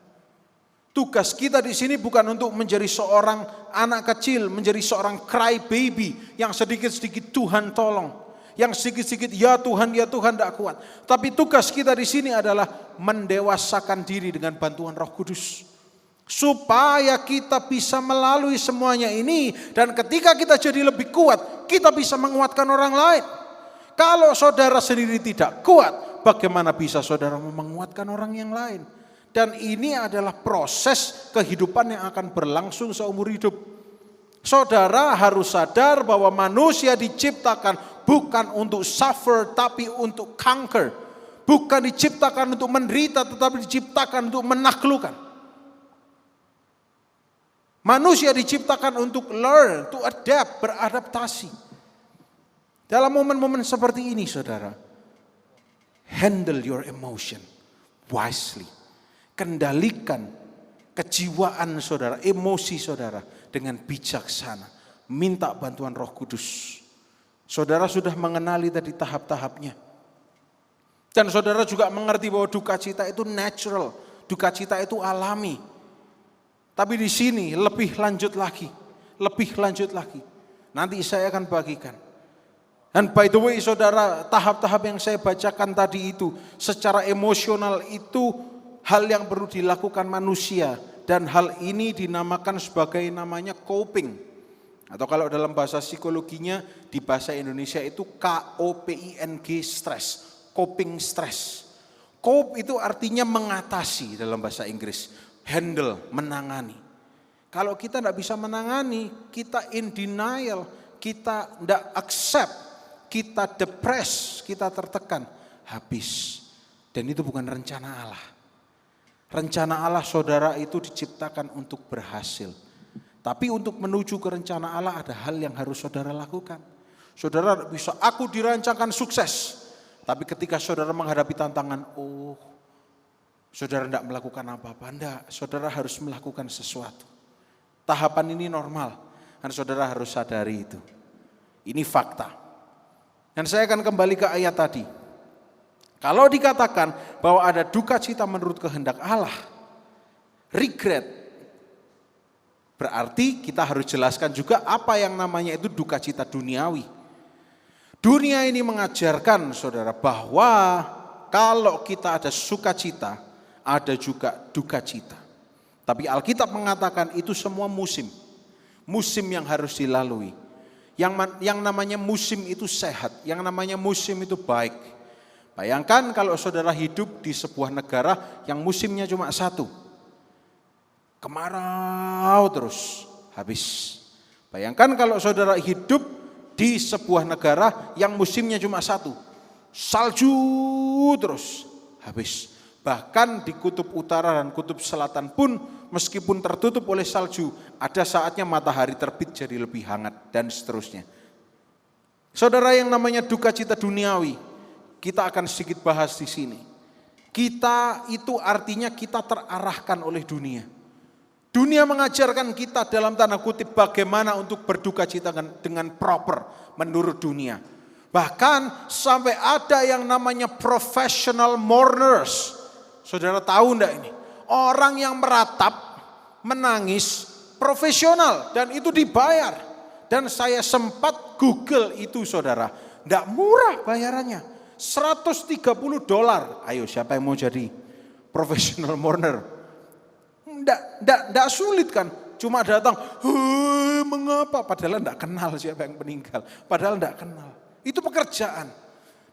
Tugas kita di sini bukan untuk menjadi seorang anak kecil, menjadi seorang cry baby yang sedikit-sedikit Tuhan tolong, yang sedikit-sedikit ya Tuhan tidak kuat. Tapi tugas kita di sini adalah mendewasakan diri dengan bantuan Roh Kudus, supaya kita bisa melalui semuanya ini, dan ketika kita jadi lebih kuat, kita bisa menguatkan orang lain. Kalau saudara sendiri tidak kuat, bagaimana bisa saudara menguatkan orang yang lain? Dan ini adalah proses kehidupan yang akan berlangsung seumur hidup. Saudara harus sadar bahwa manusia diciptakan bukan untuk suffer tapi untuk conquer. Bukan diciptakan untuk menderita tetapi diciptakan untuk menaklukkan. Manusia diciptakan untuk learn, to adapt, beradaptasi. Dalam momen-momen seperti ini saudara, handle your emotion wisely. Kendalikan kejiwaan saudara, emosi saudara dengan bijaksana. Minta bantuan Roh Kudus. Saudara sudah mengenali tadi tahap-tahapnya. Dan saudara juga mengerti bahwa duka cita itu natural, duka cita itu alami. Tapi di sini lebih lanjut lagi. Nanti saya akan bagikan. Dan by the way saudara, tahap-tahap yang saya bacakan tadi itu secara emosional itu hal yang perlu dilakukan manusia, dan hal ini dinamakan sebagai namanya coping. Atau kalau dalam bahasa psikologinya di bahasa Indonesia itu KOPING, stress, coping stress. Cope itu artinya mengatasi dalam bahasa Inggris, handle, menangani. Kalau kita tidak bisa menangani, kita in denial, kita tidak accept, kita depres, kita tertekan, habis. Dan itu bukan rencana Allah. Rencana Allah saudara itu diciptakan untuk berhasil. Tapi untuk menuju ke rencana Allah ada hal yang harus saudara lakukan. Saudara bisa, aku dirancangkan sukses. Tapi ketika saudara menghadapi tantangan, saudara tidak melakukan apa-apa. Tidak, saudara harus melakukan sesuatu. Tahapan ini normal. Dan saudara harus sadari itu. Ini fakta. Dan saya akan kembali ke ayat tadi. Kalau dikatakan bahwa ada duka cita menurut kehendak Allah, regret, berarti kita harus jelaskan juga apa yang namanya itu duka cita duniawi. Dunia ini mengajarkan saudara bahwa kalau kita ada sukacita, ada juga duka cita. Tapi Alkitab mengatakan itu semua musim. Musim yang harus dilalui. Yang namanya musim itu sehat, yang namanya musim itu baik. Bayangkan kalau saudara hidup di sebuah negara yang musimnya cuma satu. Kemarau terus, habis. Bayangkan kalau saudara hidup di sebuah negara yang musimnya cuma satu. Salju terus, habis. Bahkan di kutub utara dan kutub selatan pun meskipun tertutup oleh salju, ada saatnya matahari terbit jadi lebih hangat dan seterusnya. Saudara, yang namanya duka cita duniawi, kita akan sedikit bahas di sini. Kita itu artinya kita terarahkan oleh dunia. Dunia mengajarkan kita dalam tanda kutip bagaimana untuk berduka cita dengan proper menurut dunia. Bahkan sampai ada yang namanya professional mourners. Saudara tahu enggak ini? Orang yang meratap, menangis, profesional, dan itu dibayar. Dan saya sempat Google itu saudara. Enggak murah bayarannya. $130. Ayo siapa yang mau jadi professional mourner? Enggak sulit kan? Cuma datang, mengapa? Padahal enggak kenal siapa yang meninggal. Padahal enggak kenal. Itu pekerjaan.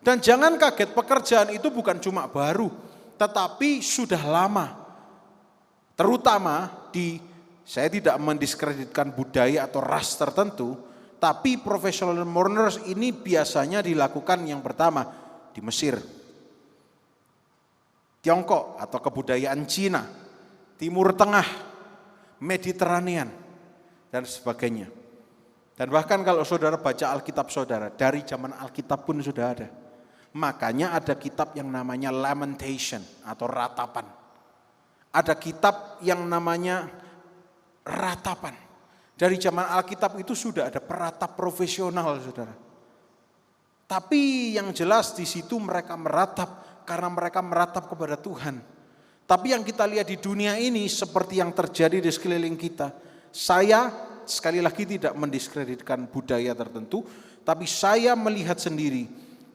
Dan jangan kaget, pekerjaan itu bukan cuma baru, tetapi sudah lama. Terutama saya tidak mendiskreditkan budaya atau ras tertentu, tapi professional mourners ini biasanya dilakukan yang pertama di Mesir, Tiongkok atau kebudayaan Cina, Timur Tengah, Mediterranean, dan sebagainya. Dan bahkan kalau saudara baca Alkitab saudara, dari zaman Alkitab pun sudah ada. Makanya ada kitab yang namanya Lamentation atau ratapan. Ada kitab yang namanya ratapan. Dari zaman Alkitab itu sudah ada peratap profesional, saudara. Tapi yang jelas di situ mereka meratap karena mereka meratap kepada Tuhan. Tapi yang kita lihat di dunia ini seperti yang terjadi di sekeliling kita. Saya sekali lagi tidak mendiskreditkan budaya tertentu, tapi saya melihat sendiri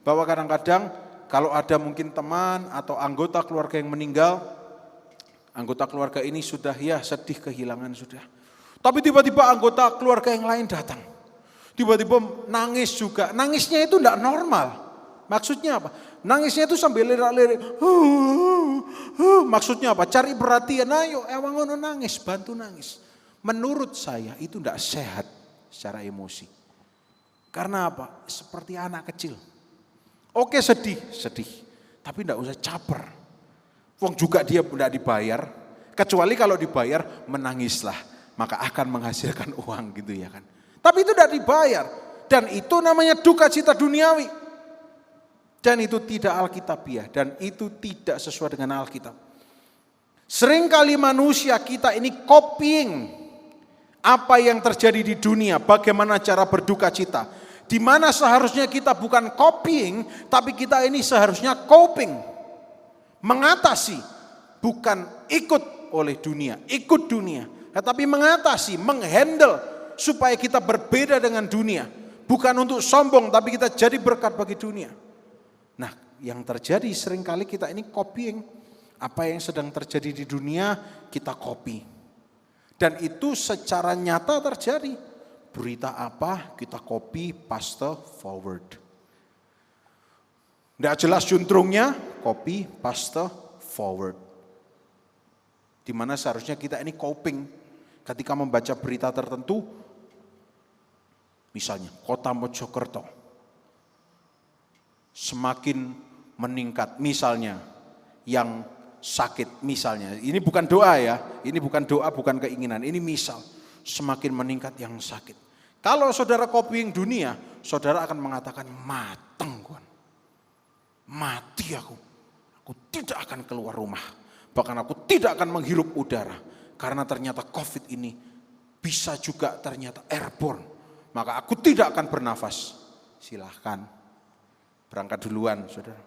bahwa kadang-kadang kalau ada mungkin teman atau anggota keluarga yang meninggal, anggota keluarga ini sudah ya sedih kehilangan sudah. Tapi tiba-tiba anggota keluarga yang lain datang. Tiba-tiba nangis juga. Nangisnya itu tidak normal. Maksudnya apa? Nangisnya itu sambil lirik-lirik. Maksudnya apa? Cari perhatian. Ayo, emang ngono nangis, bantu nangis. Menurut saya itu tidak sehat secara emosi. Karena apa? Seperti anak kecil. Oke sedih. Tapi tidak usah caper. Wong juga dia tidak dibayar. Kecuali kalau dibayar menangislah. Maka akan menghasilkan uang gitu ya kan. Tapi itu tidak dibayar. Dan itu namanya duka cita duniawi. Dan itu tidak alkitabiah. Dan itu tidak sesuai dengan Alkitab. Seringkali manusia kita ini copying apa yang terjadi di dunia. Bagaimana cara berduka cita. Di mana seharusnya kita bukan copying. Tapi kita ini seharusnya coping. Mengatasi. Bukan ikut oleh dunia. Ikut dunia. Tetapi mengatasi, menghandle supaya kita berbeda dengan dunia. Bukan untuk sombong tapi kita jadi berkat bagi dunia. Nah yang terjadi seringkali kita ini copying. Apa yang sedang terjadi di dunia kita copy. Dan itu secara nyata terjadi. Berita apa kita copy, paste, forward. Tidak jelas juntrungnya, copy, paste, forward. Dimana seharusnya kita ini coping. Ketika membaca berita tertentu, misalnya kota Mojokerto semakin meningkat, misalnya yang sakit, misalnya ini bukan doa ya, ini bukan doa, bukan keinginan, ini misal semakin meningkat yang sakit. Kalau saudara copying dunia, saudara akan mengatakan mateng, mati aku tidak akan keluar rumah, bahkan aku tidak akan menghirup udara. Karena ternyata COVID ini bisa juga ternyata airborne. Maka aku tidak akan bernafas. Silahkan. Berangkat duluan saudara.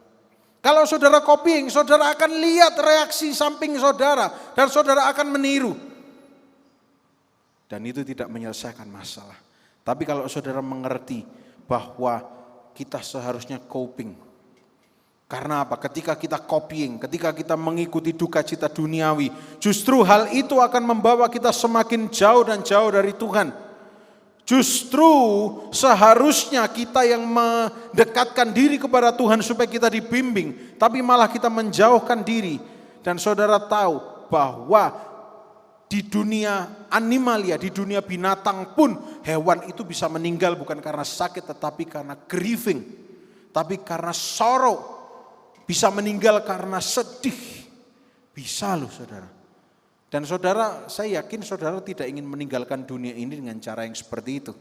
Kalau saudara copying, saudara akan lihat reaksi samping saudara. Dan saudara akan meniru. Dan itu tidak menyelesaikan masalah. Tapi kalau saudara mengerti bahwa kita seharusnya coping. Karena apa? Ketika kita copying, ketika kita mengikuti duka cita duniawi, justru hal itu akan membawa kita semakin jauh dan jauh dari Tuhan. Justru seharusnya kita yang mendekatkan diri kepada Tuhan supaya kita dibimbing, tapi malah kita menjauhkan diri. Dan saudara tahu bahwa di dunia animalia, di dunia binatang pun hewan itu bisa meninggal bukan karena sakit tetapi karena grieving, tapi karena sorrow. Bisa meninggal karena sedih. Bisa loh saudara. Dan saudara, saya yakin saudara tidak ingin meninggalkan dunia ini dengan cara yang seperti itu.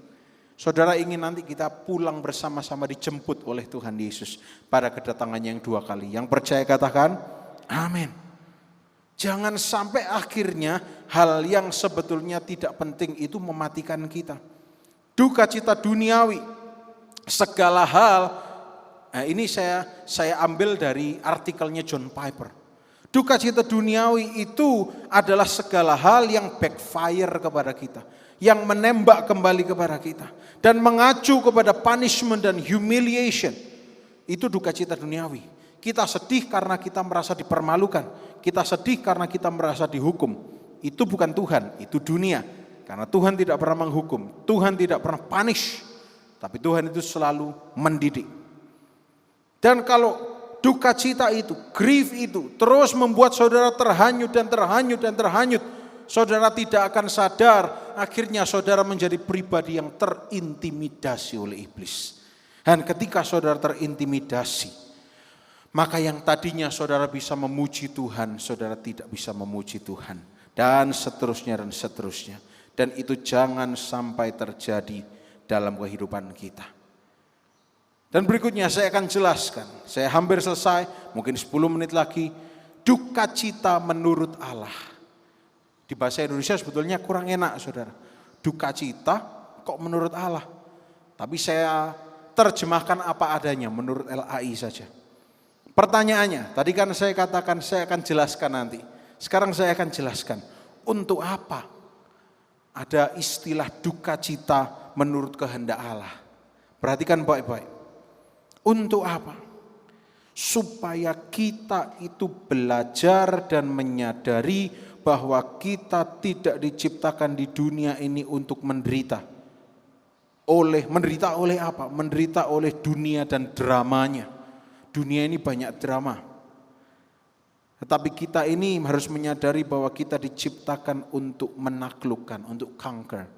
Saudara ingin nanti kita pulang bersama-sama dijemput oleh Tuhan Yesus pada kedatangannya yang 2 kali. Yang percaya katakan, amin. Jangan sampai akhirnya hal yang sebetulnya tidak penting itu mematikan kita. Duka cita duniawi, segala hal. Nah, ini saya ambil dari artikelnya John Piper. Duka cita duniawi itu adalah segala hal yang backfire kepada kita. Yang menembak kembali kepada kita. Dan mengacu kepada punishment dan humiliation. Itu duka cita duniawi. Kita sedih karena kita merasa dipermalukan. Kita sedih karena kita merasa dihukum. Itu bukan Tuhan, itu dunia. Karena Tuhan tidak pernah menghukum. Tuhan tidak pernah punish. Tapi Tuhan itu selalu mendidik. Dan kalau duka cita itu, grief itu terus membuat saudara terhanyut dan terhanyut dan terhanyut. Saudara tidak akan sadar, akhirnya saudara menjadi pribadi yang terintimidasi oleh iblis. Dan ketika saudara terintimidasi, maka yang tadinya saudara bisa memuji Tuhan, saudara tidak bisa memuji Tuhan. Dan seterusnya dan seterusnya. Dan itu jangan sampai terjadi dalam kehidupan kita. Dan berikutnya saya akan jelaskan, saya hampir selesai, mungkin 10 menit lagi, duka cita menurut Allah. Di bahasa Indonesia sebetulnya kurang enak saudara, duka cita kok menurut Allah. Tapi saya terjemahkan apa adanya menurut LAI saja. Pertanyaannya, tadi kan saya katakan saya akan jelaskan nanti. Sekarang saya akan jelaskan, untuk apa ada istilah duka cita menurut kehendak Allah. Perhatikan baik-baik. Untuk apa? Supaya kita itu belajar dan menyadari bahwa kita tidak diciptakan di dunia ini untuk menderita. Menderita oleh apa? Menderita oleh dunia dan dramanya. Dunia ini banyak drama. Tetapi kita ini harus menyadari bahwa kita diciptakan untuk menaklukkan, untuk conquer.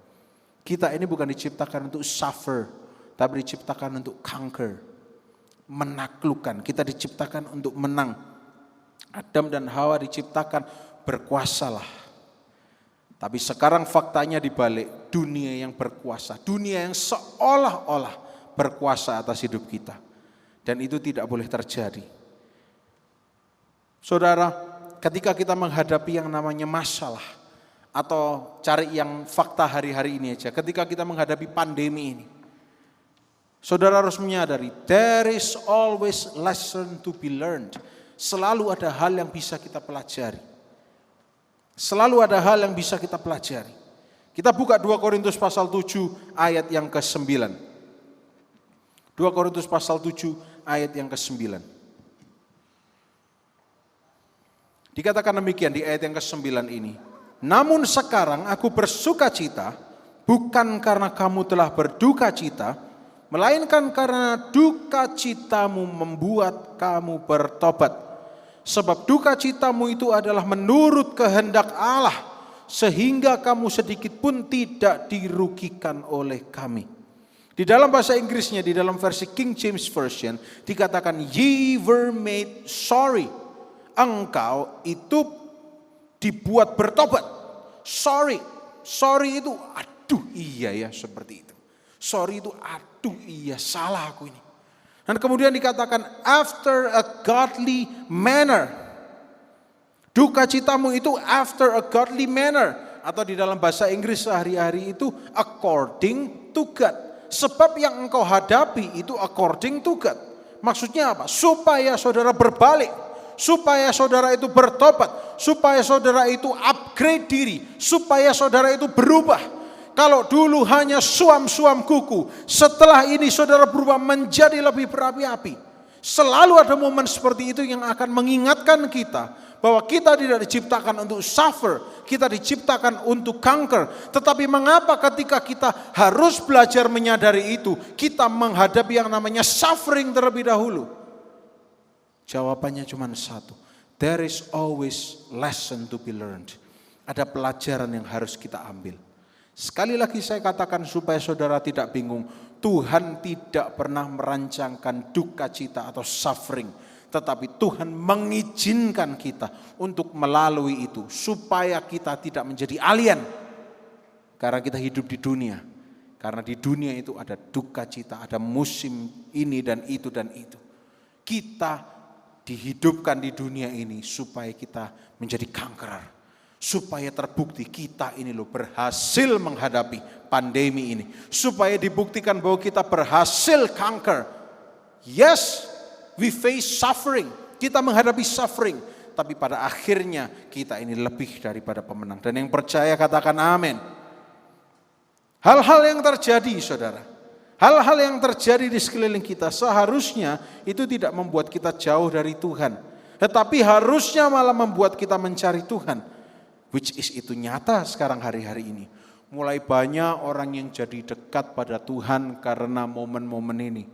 Kita ini bukan diciptakan untuk suffer, tapi diciptakan untuk conquer. Menaklukkan, kita diciptakan untuk menang. Adam dan Hawa diciptakan berkuasalah. Tapi sekarang faktanya dibalik, dunia yang berkuasa, dunia yang seolah-olah berkuasa atas hidup kita. Dan itu tidak boleh terjadi. Saudara, ketika kita menghadapi yang namanya masalah, atau cari yang fakta hari-hari ini aja, ketika kita menghadapi pandemi ini, saudara harus menyadari, there is always lesson to be learned. Selalu ada hal yang bisa kita pelajari. Selalu ada hal yang bisa kita pelajari. Kita buka 2 Korintus pasal 7 ayat yang ke-9. 2 Korintus pasal 7 ayat yang ke-9. Dikatakan demikian di ayat yang ke-9 ini. Namun sekarang aku bersuka cita, bukan karena kamu telah berduka cita, melainkan karena duka citamu membuat kamu bertobat. Sebab duka citamu itu adalah menurut kehendak Allah, sehingga kamu sedikit pun tidak dirugikan oleh kami. Di dalam bahasa Inggrisnya, di dalam versi King James Version, dikatakan, ye were made sorry. Engkau itu dibuat bertobat. Sorry itu, aduh iya ya seperti itu. Sorry itu, aduh iya salah aku ini. Dan kemudian dikatakan after a godly manner. Duka citamu itu after a godly manner. Atau di dalam bahasa Inggris sehari-hari itu according to God. Sebab yang engkau hadapi itu according to God. Maksudnya apa? Supaya saudara berbalik. Supaya saudara itu bertobat. Supaya saudara itu upgrade diri. Supaya saudara itu berubah. Kalau dulu hanya suam-suam kuku, setelah ini saudara berubah menjadi lebih berapi-api. Selalu ada momen seperti itu yang akan mengingatkan kita bahwa kita tidak diciptakan untuk suffer, kita diciptakan untuk conquer. Tetapi mengapa ketika kita harus belajar menyadari itu, kita menghadapi yang namanya suffering terlebih dahulu? Jawabannya cuma satu. There is always lesson to be learned. Ada pelajaran yang harus kita ambil. Sekali lagi saya katakan supaya saudara tidak bingung, Tuhan tidak pernah merancangkan duka cita atau suffering, tetapi Tuhan mengizinkan kita untuk melalui itu supaya kita tidak menjadi alien. Karena kita hidup di dunia, karena di dunia itu ada duka cita, ada musim ini dan itu dan itu. Kita dihidupkan di dunia ini supaya kita menjadi conqueror. Supaya terbukti kita ini loh berhasil menghadapi pandemi ini. Supaya dibuktikan bahwa kita berhasil conquer. Yes, we face suffering. Kita menghadapi suffering. Tapi pada akhirnya kita ini lebih daripada pemenang. Dan yang percaya katakan amin. Hal-hal yang terjadi saudara. Hal-hal yang terjadi di sekeliling kita seharusnya itu tidak membuat kita jauh dari Tuhan. Tetapi harusnya malah membuat kita mencari Tuhan. Which is itu nyata sekarang hari-hari ini. Mulai banyak orang yang jadi dekat pada Tuhan karena momen-momen ini.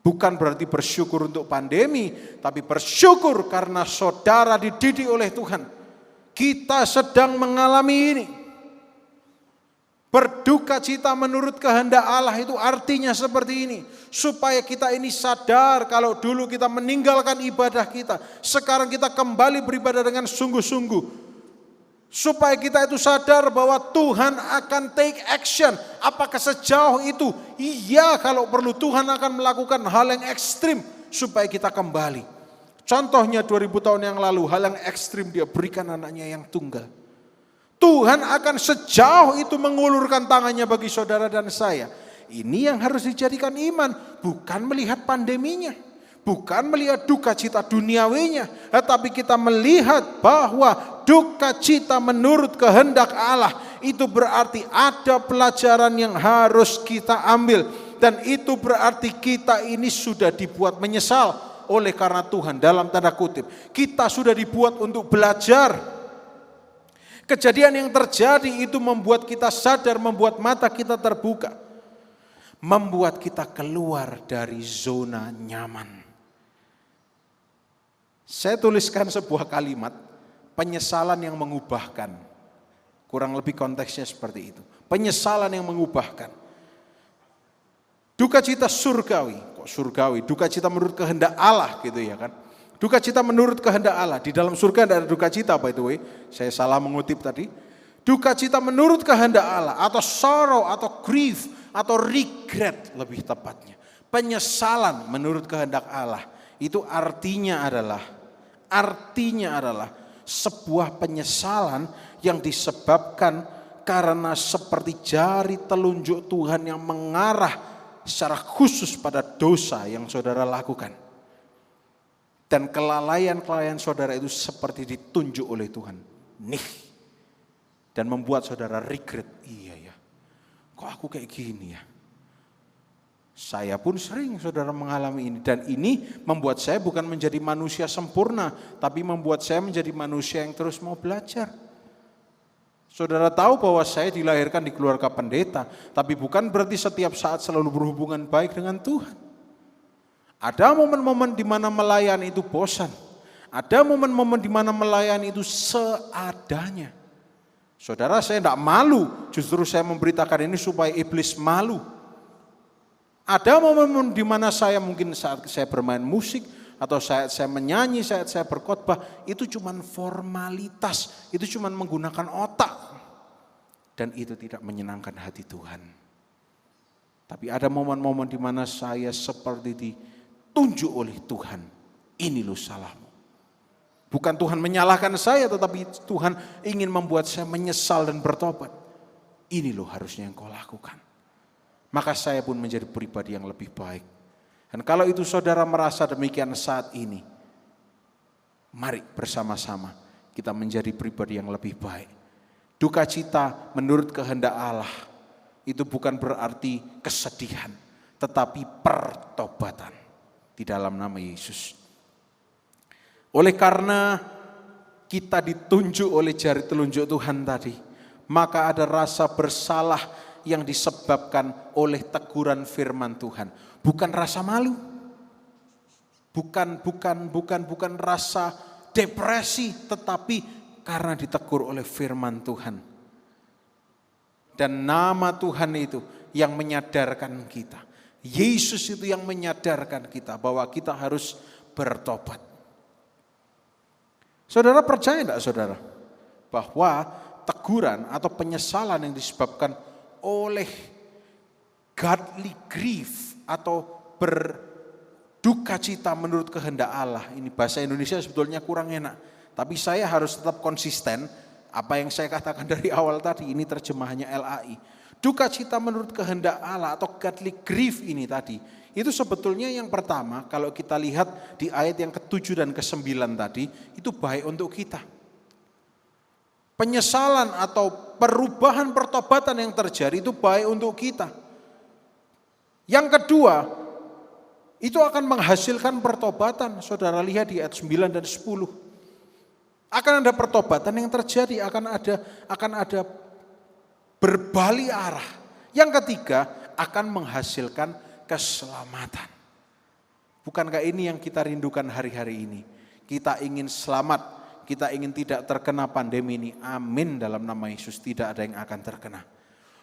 Bukan berarti bersyukur untuk pandemi, tapi bersyukur karena saudara dididik oleh Tuhan. Kita sedang mengalami ini. Berduka cita menurut kehendak Allah itu artinya seperti ini. Supaya kita ini sadar kalau dulu kita meninggalkan ibadah kita. Sekarang kita kembali beribadah dengan sungguh-sungguh. Supaya kita itu sadar bahwa Tuhan akan take action. Apakah sejauh itu? Iya, kalau perlu Tuhan akan melakukan hal yang ekstrim supaya kita kembali. Contohnya 2000 tahun yang lalu, hal yang ekstrim dia berikan anaknya yang tunggal. Tuhan akan sejauh itu mengulurkan tangannya bagi saudara dan saya. Ini yang harus dijadikan iman, bukan melihat pandeminya. Bukan melihat duka cita duniawinya, tetapi kita melihat bahwa duka cita menurut kehendak Allah itu berarti ada pelajaran yang harus kita ambil. Dan itu berarti kita ini sudah dibuat menyesal oleh karena Tuhan, dalam tanda kutip. Kita sudah dibuat untuk belajar. Kejadian yang terjadi itu membuat kita sadar, membuat mata kita terbuka. Membuat kita keluar dari zona nyaman. Saya tuliskan sebuah kalimat, penyesalan yang mengubahkan. Kurang lebih konteksnya seperti itu. Penyesalan yang mengubahkan. Duka cita surgawi, kok surgawi? Duka cita menurut kehendak Allah gitu ya kan. Duka cita menurut kehendak Allah. Di dalam surga tidak ada duka cita, by the way. Saya salah mengutip tadi. Duka cita menurut kehendak Allah, atau sorrow, atau grief, atau regret lebih tepatnya. Penyesalan menurut kehendak Allah. Itu artinya adalah sebuah penyesalan yang disebabkan karena seperti jari telunjuk Tuhan yang mengarah secara khusus pada dosa yang saudara lakukan. Dan kelalaian saudara itu seperti ditunjuk oleh Tuhan. Dan membuat saudara regret, iya ya, kok aku kayak gini ya. Saya pun sering saudara mengalami ini. Dan ini membuat saya bukan menjadi manusia sempurna, tapi membuat saya menjadi manusia yang terus mau belajar. Saudara tahu bahwa saya dilahirkan di keluarga pendeta, tapi bukan berarti setiap saat selalu berhubungan baik dengan Tuhan. Ada momen-momen di mana melayani itu bosan. Ada momen-momen di mana melayani itu seadanya. Saudara, saya tidak malu, justru saya memberitakan ini supaya iblis malu. Ada momen di mana saya mungkin saat saya bermain musik atau saat saya menyanyi, saat saya berkhotbah, itu cuma formalitas, itu cuma menggunakan otak. Dan itu tidak menyenangkan hati Tuhan. Tapi ada momen-momen di mana saya seperti ditunjuk oleh Tuhan. Ini loh salahmu. Bukan Tuhan menyalahkan saya, tetapi Tuhan ingin membuat saya menyesal dan bertobat. Ini loh harusnya yang kau lakukan. Maka saya pun menjadi pribadi yang lebih baik. Dan kalau itu saudara merasa demikian saat ini, mari bersama-sama kita menjadi pribadi yang lebih baik. Duka cita menurut kehendak Allah itu bukan berarti kesedihan, tetapi pertobatan di dalam nama Yesus. Oleh karena kita ditunjuk oleh jari telunjuk Tuhan tadi, maka ada rasa bersalah yang disebabkan oleh teguran firman Tuhan. Bukan rasa malu. Bukan rasa depresi, tetapi karena ditegur oleh firman Tuhan. Dan nama Tuhan itu yang menyadarkan kita. Yesus itu yang menyadarkan kita bahwa kita harus bertobat. Saudara percaya enggak saudara? Bahwa teguran atau penyesalan yang disebabkan oleh godly grief atau berduka cita menurut kehendak Allah. Ini bahasa Indonesia sebetulnya kurang enak. Tapi saya harus tetap konsisten. Apa yang saya katakan dari awal tadi, ini terjemahannya LAI. Duka cita menurut kehendak Allah atau godly grief ini tadi. Itu sebetulnya yang pertama, kalau kita lihat di ayat yang ke-7 dan ke-9 tadi, itu baik untuk kita. Penyesalan atau perubahan pertobatan yang terjadi itu baik untuk kita. Yang kedua, itu akan menghasilkan pertobatan. Saudara lihat di ayat 9 dan 10. Akan ada pertobatan yang terjadi, akan ada berbalik arah. Yang ketiga, akan menghasilkan keselamatan. Bukankah ini yang kita rindukan hari-hari ini? Kita ingin selamat. Kita ingin tidak terkena pandemi ini. Amin, dalam nama Yesus tidak ada yang akan terkena.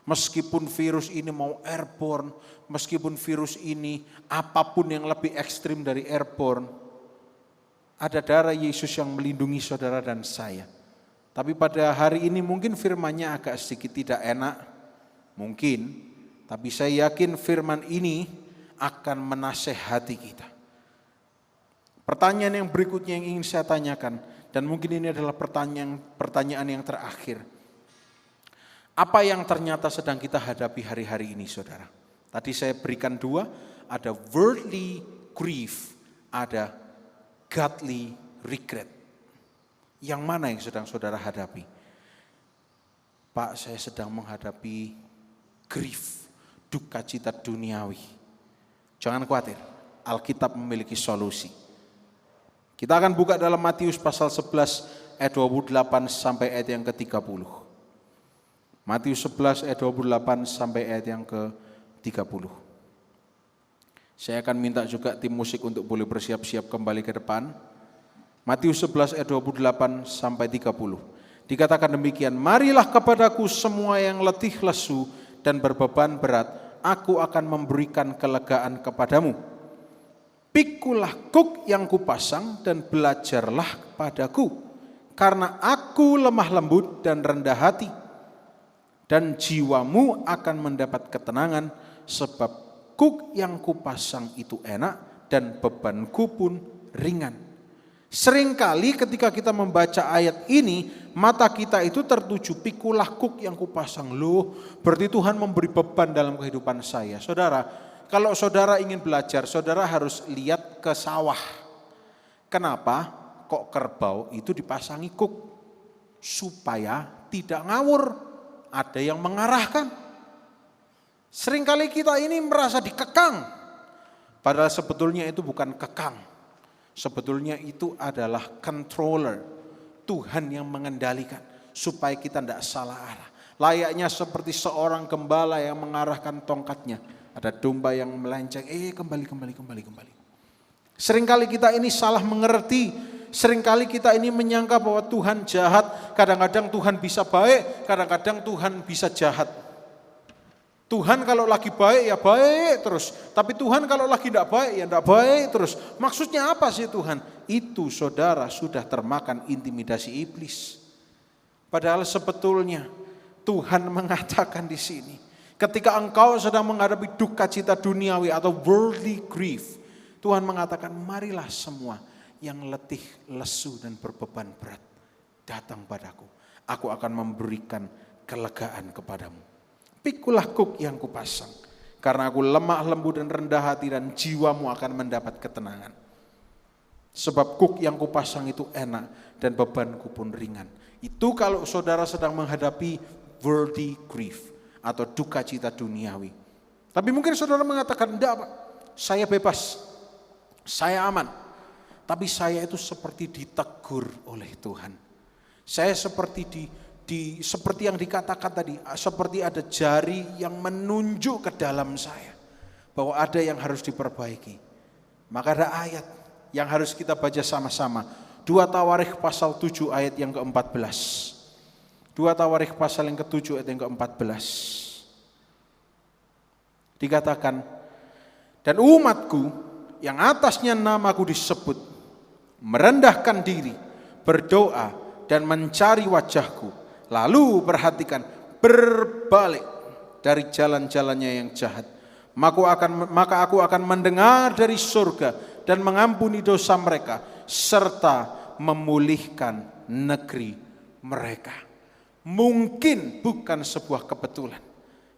Meskipun virus ini mau airborne, meskipun virus ini apapun yang lebih ekstrim dari airborne, ada darah Yesus yang melindungi saudara dan saya. Tapi pada hari ini mungkin firman-Nya agak sedikit tidak enak, mungkin. Tapi saya yakin firman ini akan menasehati kita. Pertanyaan yang berikutnya yang ingin saya tanyakan, dan mungkin ini adalah pertanyaan yang terakhir. Apa yang ternyata sedang kita hadapi hari-hari ini, saudara? Tadi saya berikan dua, ada worldly grief, ada godly regret. Yang mana yang sedang saudara hadapi? Pak, saya sedang menghadapi grief, duka cita duniawi. Jangan khawatir, Alkitab memiliki solusi. Kita akan buka dalam Matius pasal 11 ayat 28 sampai ayat yang ke-30. Matius 11 ayat 28 sampai ayat yang ke-30. Saya akan minta juga tim musik untuk boleh bersiap-siap kembali ke depan. Matius 11 ayat 28 sampai 30. Dikatakan demikian, marilah kepadaku semua yang letih lesu dan berbeban berat, aku akan memberikan kelegaan kepadamu. Pikulah kuk yang kupasang dan belajarlah padaku, karena aku lemah lembut dan rendah hati, dan jiwamu akan mendapat ketenangan, sebab kuk yang kupasang itu enak dan bebanku pun ringan. Seringkali ketika kita membaca ayat ini, mata kita itu tertuju, pikulah kuk yang kupasang. Loh, berarti Tuhan memberi beban dalam kehidupan saya. Saudara, kalau saudara ingin belajar, saudara harus lihat ke sawah. Kenapa kok kerbau itu dipasangi kuk? Supaya tidak ngawur, ada yang mengarahkan. Seringkali kita ini merasa dikekang, padahal sebetulnya itu bukan kekang. Sebetulnya itu adalah controller, Tuhan yang mengendalikan supaya kita tidak salah arah. Layaknya seperti seorang gembala yang mengarahkan tongkatnya. Ada domba yang melenceng, kembali. Seringkali kita ini salah mengerti, seringkali kita ini menyangka bahwa Tuhan jahat. Kadang-kadang Tuhan bisa baik, kadang-kadang Tuhan bisa jahat. Tuhan kalau lagi baik ya baik terus. Tapi Tuhan kalau lagi tidak baik ya tidak baik terus. Maksudnya apa sih Tuhan? Itu saudara sudah termakan intimidasi iblis. Padahal sebetulnya Tuhan mengatakan di sini, ketika engkau sedang menghadapi duka cita duniawi atau worldly grief, Tuhan mengatakan marilah semua yang letih, lesu dan berbeban berat datang padaku. Aku akan memberikan kelegaan kepadamu. Pikulah kuk yang kupasang, karena aku lemah lembut dan rendah hati, dan jiwamu akan mendapat ketenangan. Sebab kuk yang kupasang itu enak dan bebanku pun ringan. Itu kalau saudara sedang menghadapi worldly grief atau duka cita duniawi. Tapi mungkin saudara mengatakan, enggak Pak, saya bebas, saya aman. Tapi saya itu seperti ditegur oleh Tuhan. Saya seperti seperti yang dikatakan tadi, seperti ada jari yang menunjuk ke dalam saya bahwa ada yang harus diperbaiki. Maka ada ayat yang harus kita baca sama-sama. 2 Tawarikh pasal 7 ayat yang ke-14. 2 Tawarikh pasal yang ke-7 ayat yang ke-14. Dikatakan, dan umatku yang atasnya namaku disebut, merendahkan diri, berdoa dan mencari wajahku, lalu perhatikan, berbalik dari jalan-jalannya yang jahat, maka aku akan mendengar dari surga dan mengampuni dosa mereka, serta memulihkan negeri mereka. Mungkin bukan sebuah kebetulan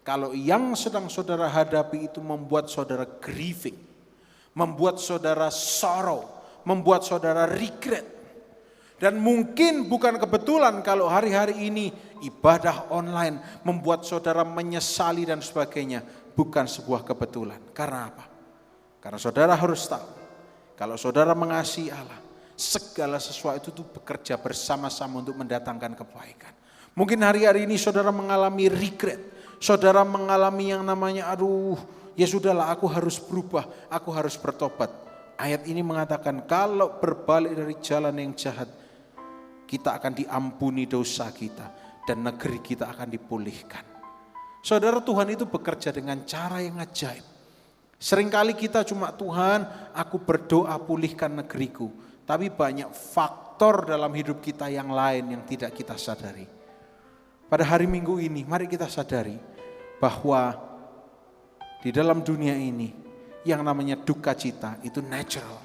kalau yang sedang saudara hadapi itu membuat saudara grieving, membuat saudara sorrow, membuat saudara regret. Dan mungkin bukan kebetulan kalau hari-hari ini ibadah online membuat saudara menyesali dan sebagainya. Bukan sebuah kebetulan. Karena apa? Karena saudara harus tahu, kalau saudara mengasihi Allah, segala sesuatu itu bekerja bersama-sama untuk mendatangkan kebaikan. Mungkin hari-hari ini saudara mengalami regret. Saudara mengalami yang namanya, ya sudahlah, aku harus berubah, aku harus bertobat. Ayat ini mengatakan kalau berbalik dari jalan yang jahat, kita akan diampuni dosa kita dan negeri kita akan dipulihkan. Saudara, Tuhan itu bekerja dengan cara yang ajaib. Seringkali kita cuma, Tuhan, aku berdoa pulihkan negeriku. Tapi banyak fakta faktor dalam hidup kita yang lain yang tidak kita sadari. Pada hari Minggu ini, mari kita sadari bahwa di dalam dunia ini yang namanya duka cita itu natural.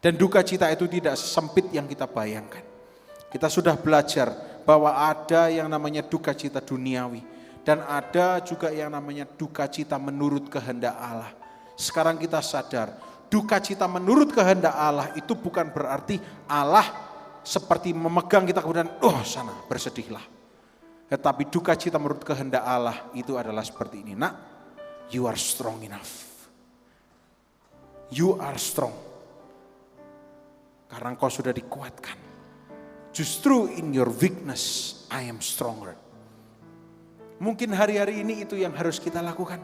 Dan duka cita itu tidak sempit yang kita bayangkan. Kita sudah belajar bahwa ada yang namanya duka cita duniawi. Dan ada juga yang namanya duka cita menurut kehendak Allah. Sekarang kita sadar, duka cita menurut kehendak Allah itu bukan berarti Allah seperti memegang kita kemudian, sana bersedihlah. Tetapi duka cita menurut kehendak Allah itu adalah seperti ini. Nak, you are strong enough. You are strong. Karena engkau sudah dikuatkan. Justru in your weakness, I am stronger. Mungkin hari-hari ini itu yang harus kita lakukan.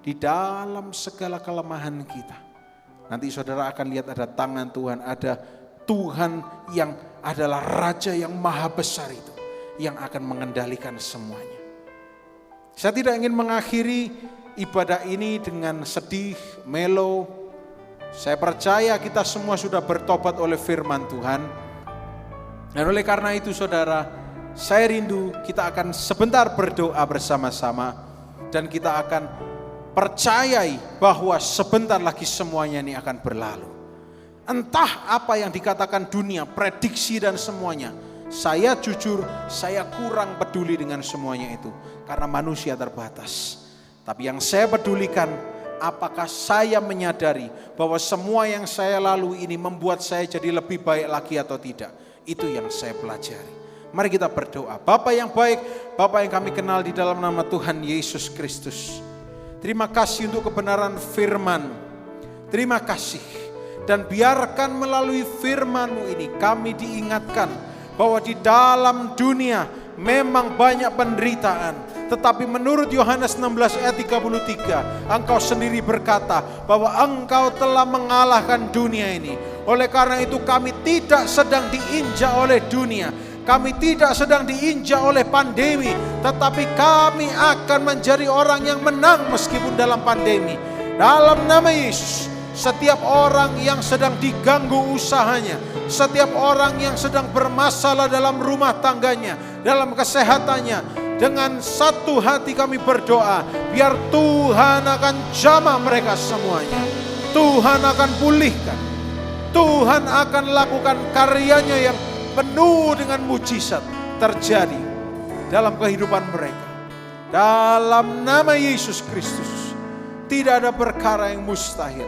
Di dalam segala kelemahan kita. Nanti saudara akan lihat ada tangan Tuhan, ada Tuhan yang adalah Raja yang maha besar itu. Yang akan mengendalikan semuanya. Saya tidak ingin mengakhiri ibadah ini dengan sedih, melo. Saya percaya kita semua sudah bertobat oleh firman Tuhan. Dan oleh karena itu saudara, saya rindu kita akan sebentar berdoa bersama-sama. Dan kita akan percayai bahwa sebentar lagi semuanya ini akan berlalu. Entah apa yang dikatakan dunia, prediksi dan semuanya. Saya jujur, saya kurang peduli dengan semuanya itu. Karena manusia terbatas. Tapi yang saya pedulikan, apakah saya menyadari bahwa semua yang saya lalui ini membuat saya jadi lebih baik lagi atau tidak. Itu yang saya pelajari. Mari kita berdoa. Bapa yang baik, Bapa yang kami kenal di dalam nama Tuhan Yesus Kristus. Terima kasih untuk kebenaran firman. Terima kasih. Dan biarkan melalui firman-Mu ini kami diingatkan bahwa di dalam dunia memang banyak penderitaan. Tetapi menurut Yohanes 16 ayat 33, Engkau sendiri berkata bahwa Engkau telah mengalahkan dunia ini. Oleh karena itu kami tidak sedang diinjak oleh dunia. Kami tidak sedang diinjak oleh pandemi. Tetapi kami akan menjadi orang yang menang meskipun dalam pandemi. Dalam nama Yesus, setiap orang yang sedang diganggu usahanya, setiap orang yang sedang bermasalah dalam rumah tangganya, dalam kesehatannya, dengan satu hati kami berdoa, biar Tuhan akan jamah mereka semuanya. Tuhan akan pulihkan. Tuhan akan lakukan karyanya yang penuh dengan mujizat terjadi dalam kehidupan mereka. Dalam nama Yesus Kristus, tidak ada perkara yang mustahil.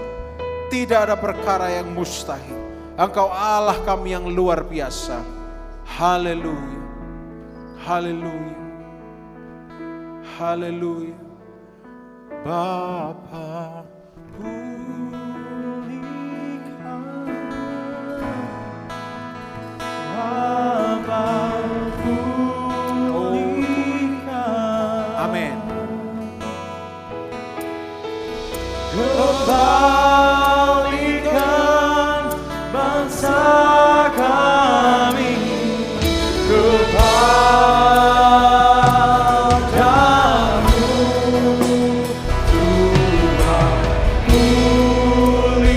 Tidak ada perkara yang mustahil. Engkau Allah kami yang luar biasa. Haleluya. Haleluya. Haleluya. Bapa pulihkan. Bapa pulihkan. Amin. Kembalikan bangsa kami kepadamu, Tuhan pulihkan,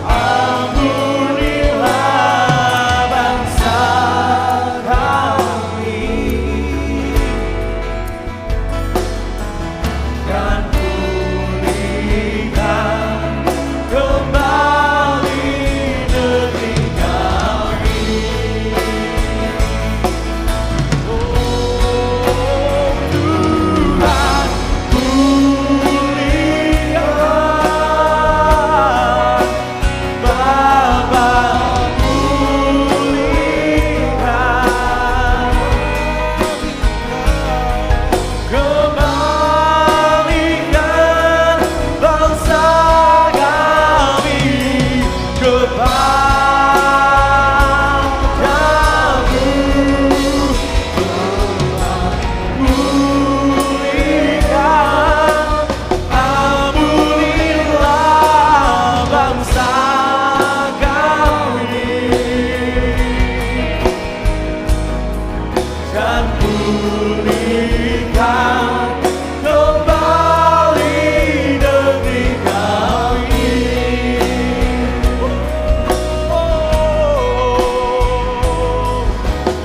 ampunilah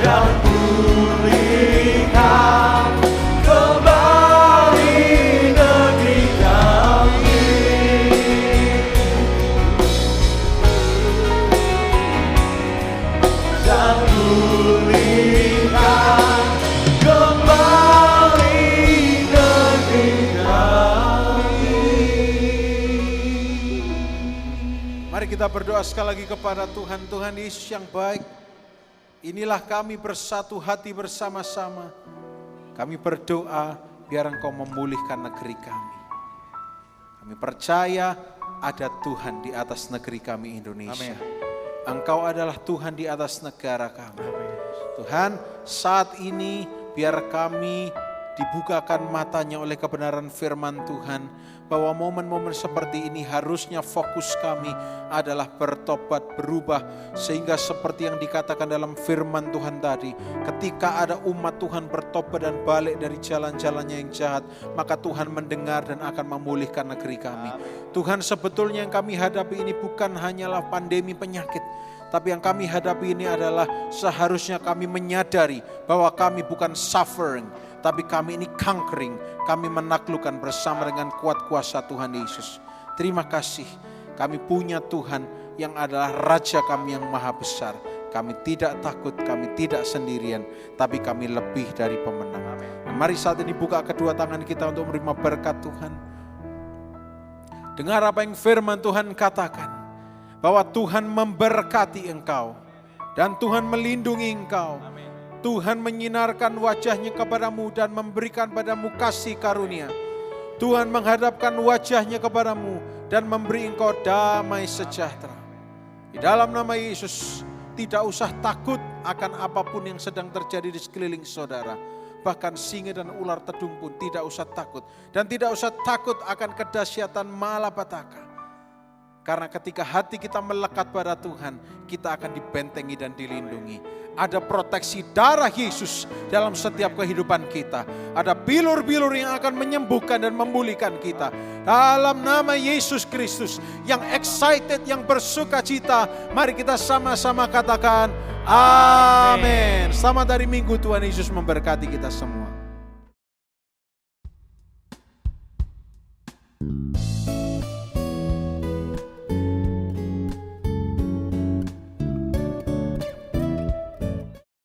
dan pulihkan kembali negeri kami. Dan pulihkan kembali negeri kami. Mari kita berdoa sekali lagi kepada Tuhan. Tuhan Yesus yang baik, inilah kami bersatu hati bersama-sama. Kami berdoa biar Engkau memulihkan negeri kami. Kami percaya ada Tuhan di atas negeri kami Indonesia. Engkau adalah Tuhan di atas negara kami. Tuhan, saat ini biar kami dibukakan matanya oleh kebenaran firman Tuhan, bahwa momen-momen seperti ini harusnya fokus kami adalah bertobat, berubah, sehingga seperti yang dikatakan dalam firman Tuhan tadi, ketika ada umat Tuhan bertobat dan balik dari jalan-jalannya yang jahat, maka Tuhan mendengar dan akan memulihkan negeri kami. Tuhan, sebetulnya yang kami hadapi ini bukan hanyalah pandemi penyakit, tapi yang kami hadapi ini adalah seharusnya kami menyadari bahwa kami bukan suffering, tapi kami ini conquering, kami menaklukkan bersama dengan kuat kuasa Tuhan Yesus. Terima kasih, kami punya Tuhan yang adalah Raja kami yang maha besar. Kami tidak takut, kami tidak sendirian, tapi kami lebih dari pemenang. Dan mari saat ini buka kedua tangan kita untuk menerima berkat Tuhan. Dengar apa yang firman Tuhan katakan, bahwa Tuhan memberkati engkau, dan Tuhan melindungi engkau. Tuhan menyinarkan wajahnya kepadamu dan memberikan padamu kasih karunia. Tuhan menghadapkan wajahnya kepadamu dan memberi engkau damai sejahtera. Di dalam nama Yesus, tidak usah takut akan apapun yang sedang terjadi di sekeliling saudara. Bahkan singa dan ular tedung pun tidak usah takut. Dan tidak usah takut akan kedahsyatan malapetaka. Karena ketika hati kita melekat pada Tuhan, kita akan dibentengi dan dilindungi. Ada proteksi darah Yesus dalam setiap kehidupan kita. Ada bilur-bilur yang akan menyembuhkan dan memulihkan kita. Dalam nama Yesus Kristus yang excited, yang bersuka cita, mari kita sama-sama katakan amin. Selamat hari Minggu, Tuhan Yesus memberkati kita semua.